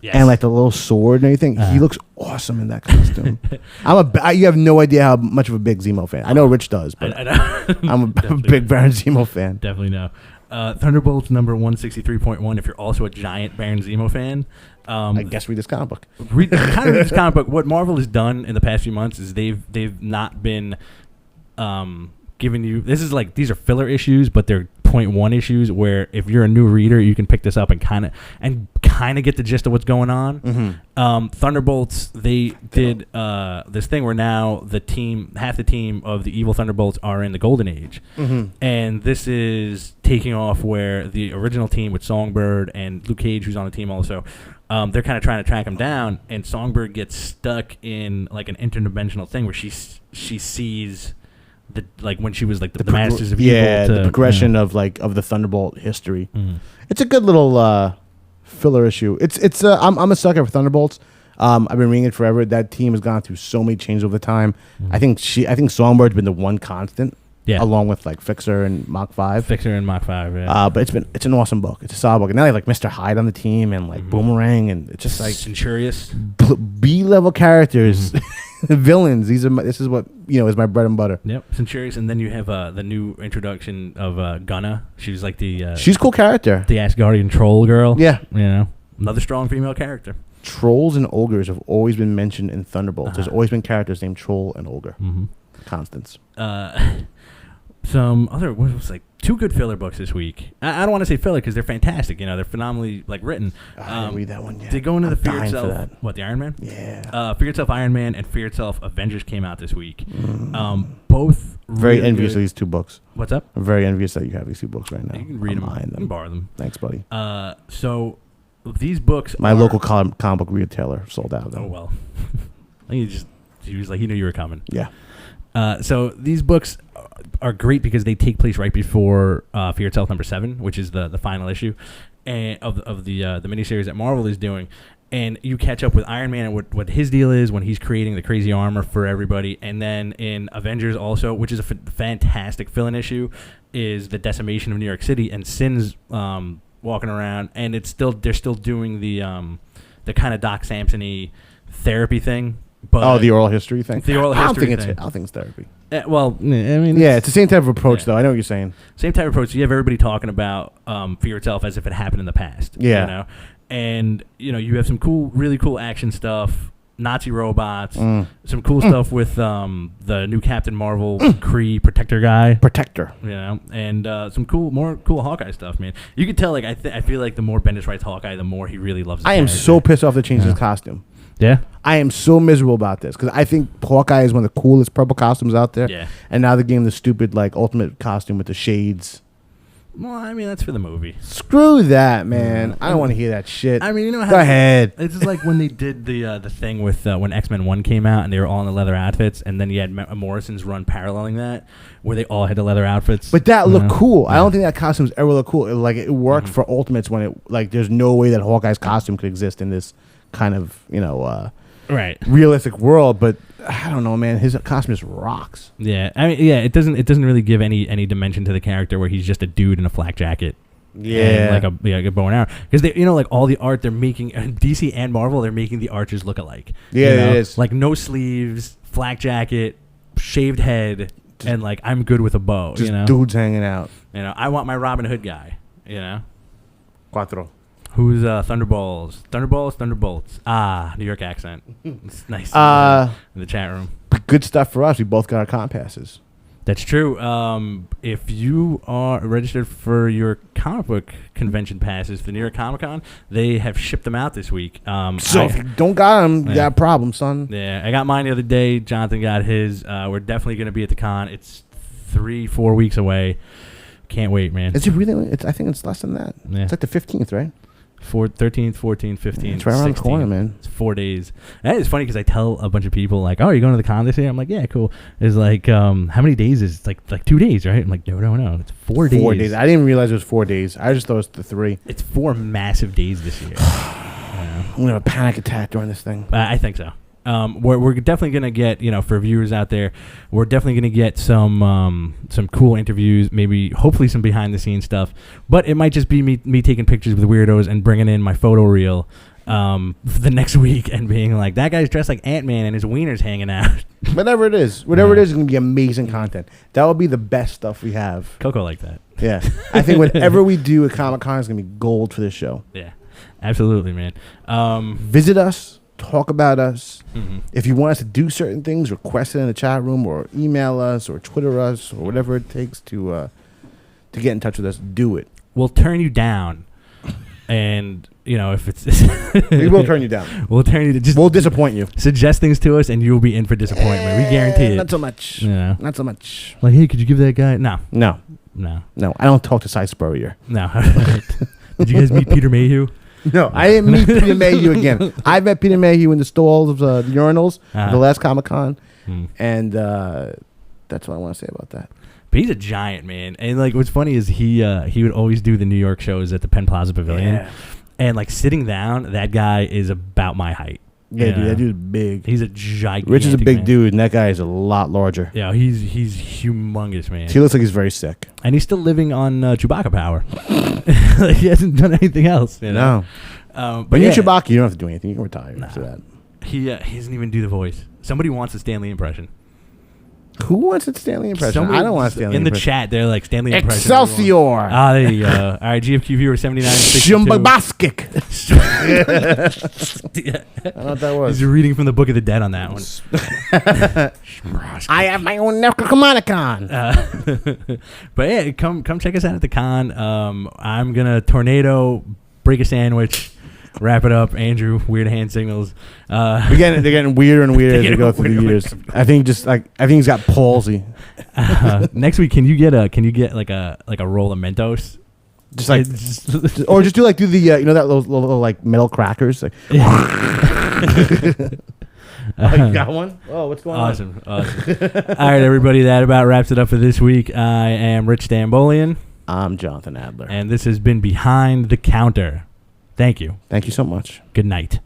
Yes. And like the little sword and everything. He looks awesome in that costume. You have no idea how much of a big Zemo fan. I know Rich does, but I'm a big Baron Zemo fan. Definitely no. Thunderbolts #163.1. If you're also a giant Baron Zemo fan, I guess read this comic book. Read this comic book. What Marvel has done in the past few months is they've not been giving you. These are filler issues, but they're 0.1 issues where if you're a new reader, you can pick this up and kind of get the gist of what's going on. Thunderbolts, they did this thing where now half the team of the evil Thunderbolts are in the Golden Age, and this is taking off where the original team with Songbird and Luke Cage, who's on the team also, they're kind of trying to track him down, and Songbird gets stuck in like an interdimensional thing where she sees. When she was like the Masters of Evil, the progression of the Thunderbolt history. It's a good little filler issue. I'm a sucker for Thunderbolts. I've been reading it forever. That team has gone through so many changes over the time. I think Songbird's been the one constant. Yeah. Along with like Fixer and Mach 5. Yeah. But it's an awesome book. It's a solid book. And now they have like Mr. Hyde on the team and like Boomerang, and it's just like Centurious. B-level characters. Villains. This is what is my bread and butter. Yep, Centurious, and then you have the new introduction of Gunna. She's like she's a cool character. The Asgardian troll girl. Yeah, another strong female character. Trolls and ogres have always been mentioned in Thunderbolts. There's always been characters named Troll and Ogre. Constants. some other, what was like 2 good filler books this week. I don't want to say filler because they're fantastic. You know, they're phenomenally like written. I didn't read that one yet. They go into the Fear dying for Itself. that. What, the Iron Man? Yeah. Fear Itself Iron Man and Fear Itself Avengers came out this week. Both Very really envious good. of these 2 books. What's up? I'm very envious that you have these 2 books right now. You can read them. I'm buying You can borrow them. Thanks, buddy. So these books. My are, local comic book retailer sold out. Oh well. He was like he knew you were coming. Yeah. So these books are great because they take place right before Fear Itself #7, which is the final issue, and of the miniseries that Marvel is doing. And you catch up with Iron Man and what his deal is when he's creating the crazy armor for everybody. And then in Avengers also, which is a fantastic fill-in issue, is the decimation of New York City and Sin's walking around, and they're still doing the kind of Doc Samson-y therapy thing. But the oral history thing. The oral history thing. I don't think it's therapy. Well, I mean, Yeah, it's the same type of approach, though. I know what you're saying. same type of approach. You have everybody talking about Fear Itself as if it happened in the past. Yeah. You know? And, you have some really cool action stuff, Nazi robots, some cool stuff with the new Captain Marvel Kree Protector guy. Protector. And some more cool Hawkeye stuff, man. You could tell, like, I feel like the more Bendis writes Hawkeye, the more he really loves his I am character. so pissed off they changed his costume. Yeah? I am so miserable about this because I think Hawkeye is one of the coolest purple costumes out there. Yeah. And now they're giving him the stupid, like, ultimate costume with the shades. Well, I mean, that's for the movie. Screw that, man. I don't want to hear that shit. I mean, you know how... Go ahead. It's just like when they did the thing with when X-Men 1 came out and they were all in the leather outfits, and then you had Morrison's run paralleling that, where they all had the leather outfits. But that looked cool. Yeah. I don't think that costume's ever looked cool. It worked for Ultimates when it, like, there's no way that Hawkeye's costume could exist in this kind of, right. realistic world. But I don't know, man. His costume just rocks. Yeah, I mean, yeah, it doesn't really give any dimension to the character where he's just a dude in a flak jacket. Yeah. And like a bow and arrow. Because they, like all the art they're making, DC and Marvel, they're making the archers look alike. Yeah, it is. Like no sleeves, flak jacket, shaved head, and like I'm good with a bow. Just dudes hanging out. I want my Robin Hood guy. Cuatro. Who's Thunderbolts? Thunderbolts. New York accent. It's nice in the chat room. Good stuff for us. We both got our comp passes. That's true. If you are registered for your comic book convention passes for New York Comic Con, they have shipped them out this week. So if you don't got them, you got a problem, son. Yeah, I got mine the other day. Jonathan got his. We're definitely going to be at the con. It's 3-4 weeks away. Can't wait, man. Is it really? I think it's less than that. Yeah. It's like the 15th, right? 13th, 14th, 15th. It's right around the 16th. corner, man. It's 4 days. And it's funny because I tell a bunch of people like, "Oh, are you going to the con this year?" I'm like, "Yeah, cool." It's like, how many days is it? Like 2 days, right? I'm like, no, it's 4 days. 4 days. I didn't realize it was 4 days. I just thought it was the 3. It's 4 massive days this year. I'm gonna have a panic attack during this thing. I think so. We're definitely gonna get, for viewers out there, we're definitely gonna get some cool interviews, maybe hopefully some behind the scenes stuff. But it might just be me taking pictures with weirdos and bringing in my photo reel the next week and being like, that guy's dressed like Ant-Man and his wiener's hanging out. Whatever it is, it's gonna be amazing content. That will be the best stuff we have. Coco like that. Yeah, I think whatever we do at Comic Con is gonna be gold for this show. Yeah, absolutely, man. Visit us. Talk about us. Mm-hmm. If you want us to do certain things, request it in the chat room or email us or Twitter us or whatever it takes to get in touch with us. Do it. We'll turn you down, and if it's We will turn you down. We'll turn you. We'll disappoint you. Suggest things to us, and you'll be in for disappointment. We guarantee it. Not so much. Yeah. Not so much. Like, hey, could you give that guy? No. I don't talk to Cy Spurrier. No. Did you guys meet Peter Mayhew? No, I didn't meet Peter Mayhew again. I met Peter Mayhew in the stalls of the urinals at the last Comic Con, and that's what I want to say about that. But he's a giant, man. And like, what's funny is he would always do the New York shows at the Penn Plaza Pavilion, and like sitting down, that guy is about my height. Yeah, dude, that dude's big. He's a gigantic. Rich is a big man. dude, and that guy is a lot larger. Yeah, he's humongous, man. He looks like he's very sick, and he's still living on Chewbacca power. Like, he hasn't done anything else. No. But you're Chewbacca, you don't have to do anything. You can retire after that. He doesn't even do the voice. Somebody wants a Stan Lee impression. Who wants a Stanley impression? Somebody I don't want a Stanley in the impression. chat. They're like Stanley impression. Excelsior. Ah, there you go. All right, GFQ viewer 79. Shumbabaskik. I don't know what that was. He's reading from the Book of the Dead on that one. I have my own Necrocomonicon. But yeah, come check us out at the con. I'm gonna tornado, break a sandwich, wrap it up. Andrew, weird hand signals. They're getting weirder and weirder as we go through the years. I think he's got palsy. Next week, can you get like a roll of Mentos? Just do the you know that little like metal crackers. Like, oh, you got one? Oh, what's going on? Awesome. All right, everybody, that about wraps it up for this week. I am Rich Stambolian. I'm Jonathan Adler. And this has been Behind the Counter. Thank you. Thank you so much. Good night.